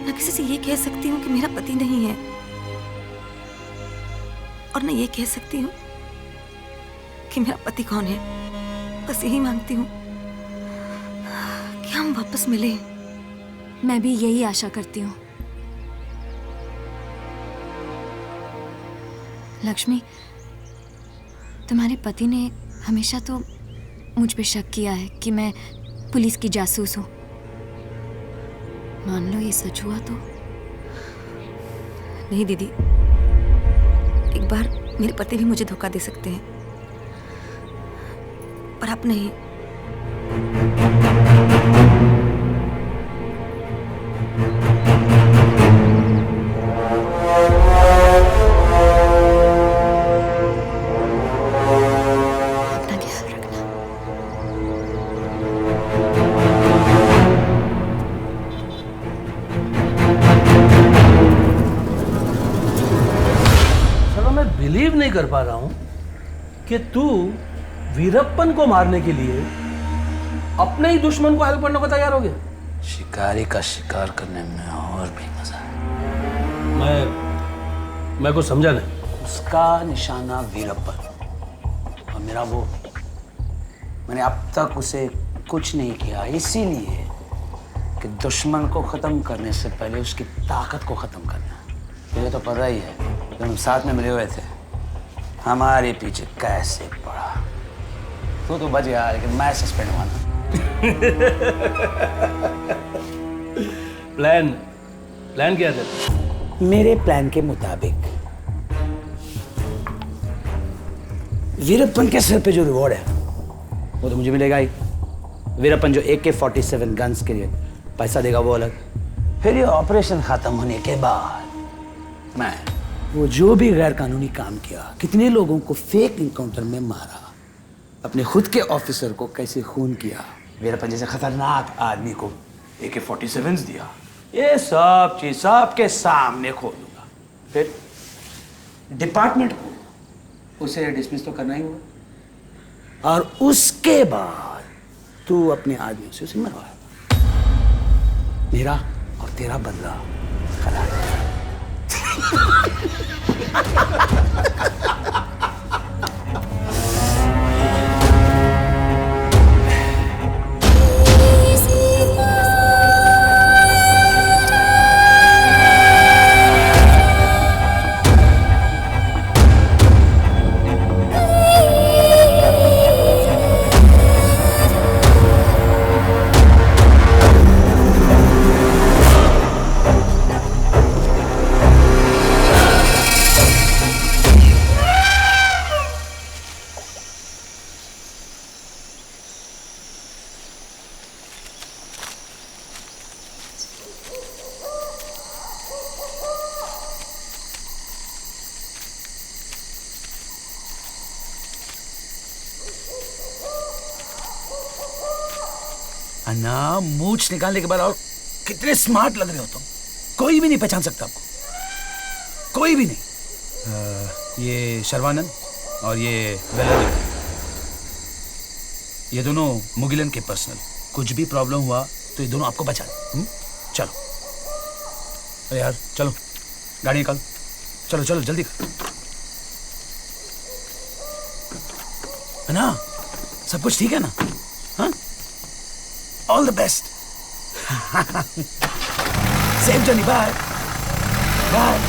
न किसी से ये कह सकती हूँ कि मेरा पति नहीं है, और न ये कह सकती हूँ कि मेरा पति कौन है। बस यही मांगती हूँ कि हम वापस मिलें। मैं भी यही आशा करती हूँ। लक्ष्मी, तुम्हारे पति ने हमेशा तो मुझ पे शक किया है कि मैं पुलिस की जासूस हूँ। मान लो ये सच हुआ तो? नहीं दीदी, एक बार मेरे पति भी मुझे धोखा दे सकते हैं, पर आप नहीं। बिलीव नहीं कर पा रहा हूं कि तू वीरप्पन को मारने के लिए अपने ही दुश्मन को हेल्प करने को तैयार हो गया। शिकारी का शिकार करने में और भी मजा है। मैं कुछ समझा नहीं। उसका निशाना वीरप्पन और मेरा वो। मैंने अब तक उसे कुछ नहीं किया, इसीलिए कि दुश्मन को खत्म करने से पहले उसकी ताकत को खत्म करना। तुझे तो पता ही है, जब हम साथ में मिले हुए थे हमारे पीछे कैसे पड़ा। तो बच गया, लेकिन मैं सस्पेंड हुआ ना। प्लान क्या था? मेरे प्लान के मुताबिक वीरप्पन के सिर पे जो रिवॉर्ड है वो तो मुझे मिलेगा ही। वीरप्पन जो AK-47 गन्स के लिए पैसा देगा वो अलग। फिर ये ऑपरेशन खत्म होने के बाद मैं वो जो भी गैर कानूनी काम किया, कितने लोगों को फेक इनकाउंटर में मारा, अपने खुद के ऑफिसर को कैसे खून किया, वीरप्पन जैसे खतरनाक आदमी को AK-47 दिया, ये सब चीज सबके सामने खोलूंगा। फिर डिपार्टमेंट को उसे डिसमिस तो करना ही होगा, और उसके बाद तू अपने आदमियों से उसे मरवाएगा। मेरा और तेरा बदला खरा है। अन्ना, मूछ निकालने के बाद और कितने स्मार्ट लग रहे हो तुम। कोई भी नहीं पहचान सकता आपको, कोई भी नहीं। ये शर्वानंद और ये वेलारी, ये दोनों मुगिलन के पर्सनल। कुछ भी प्रॉब्लम हुआ तो ये दोनों आपको बचा लें। चलो अरे यार, चलो गाड़ी निकाल, चलो चलो जल्दी कर। अन्ना, सब कुछ ठीक है ना? हाँ, all the best. Safe journey, bye bye.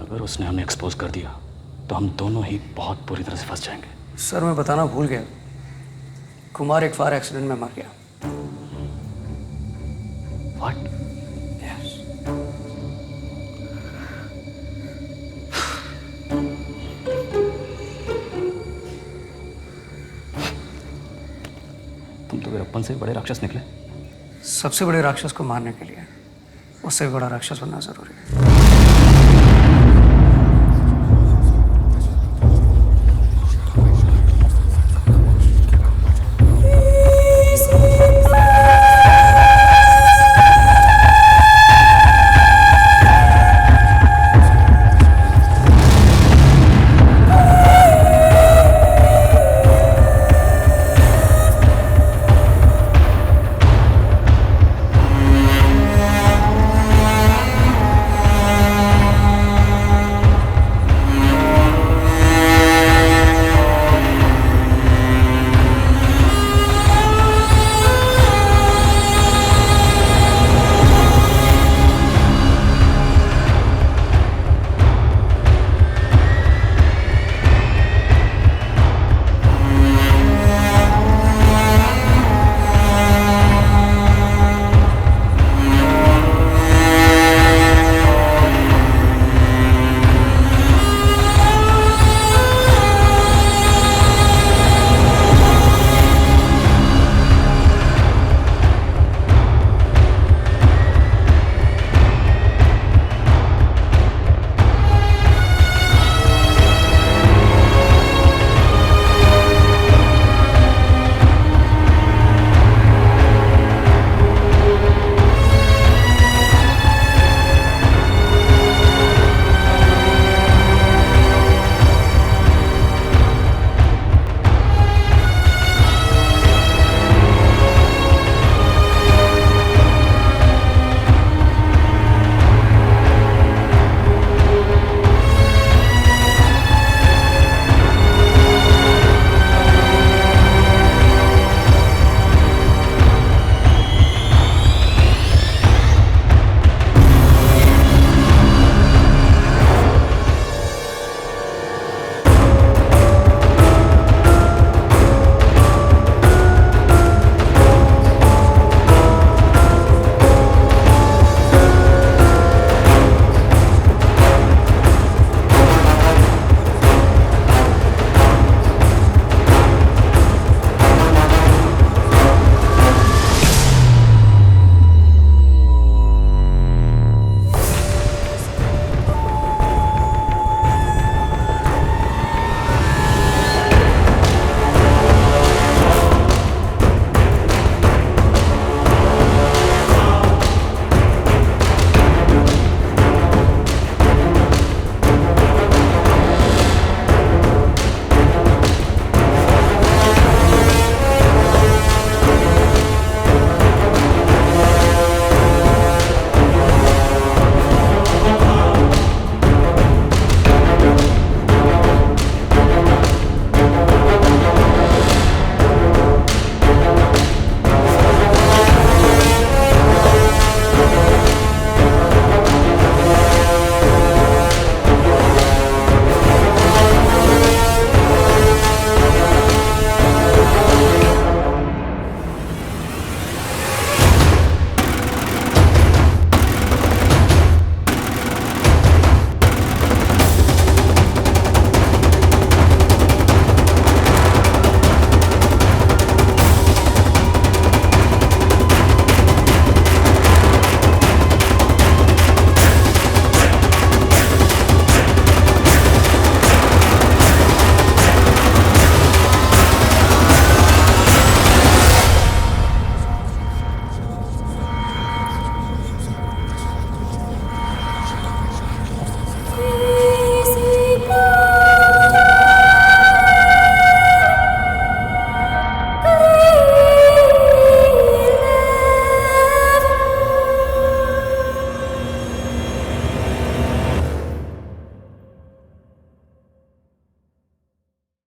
अगर उसने हमें एक्सपोज कर दिया तो हम दोनों ही बहुत बुरी तरह से फंस जाएंगे। सर मैं बताना भूल गया, कुमार एक फायर एक्सीडेंट में मर गया। What? Yes. तुम तो वीरप्पन से बड़े राक्षस निकले। सबसे बड़े राक्षस को मारने के लिए उससे भी बड़ा राक्षस बनना जरूरी है।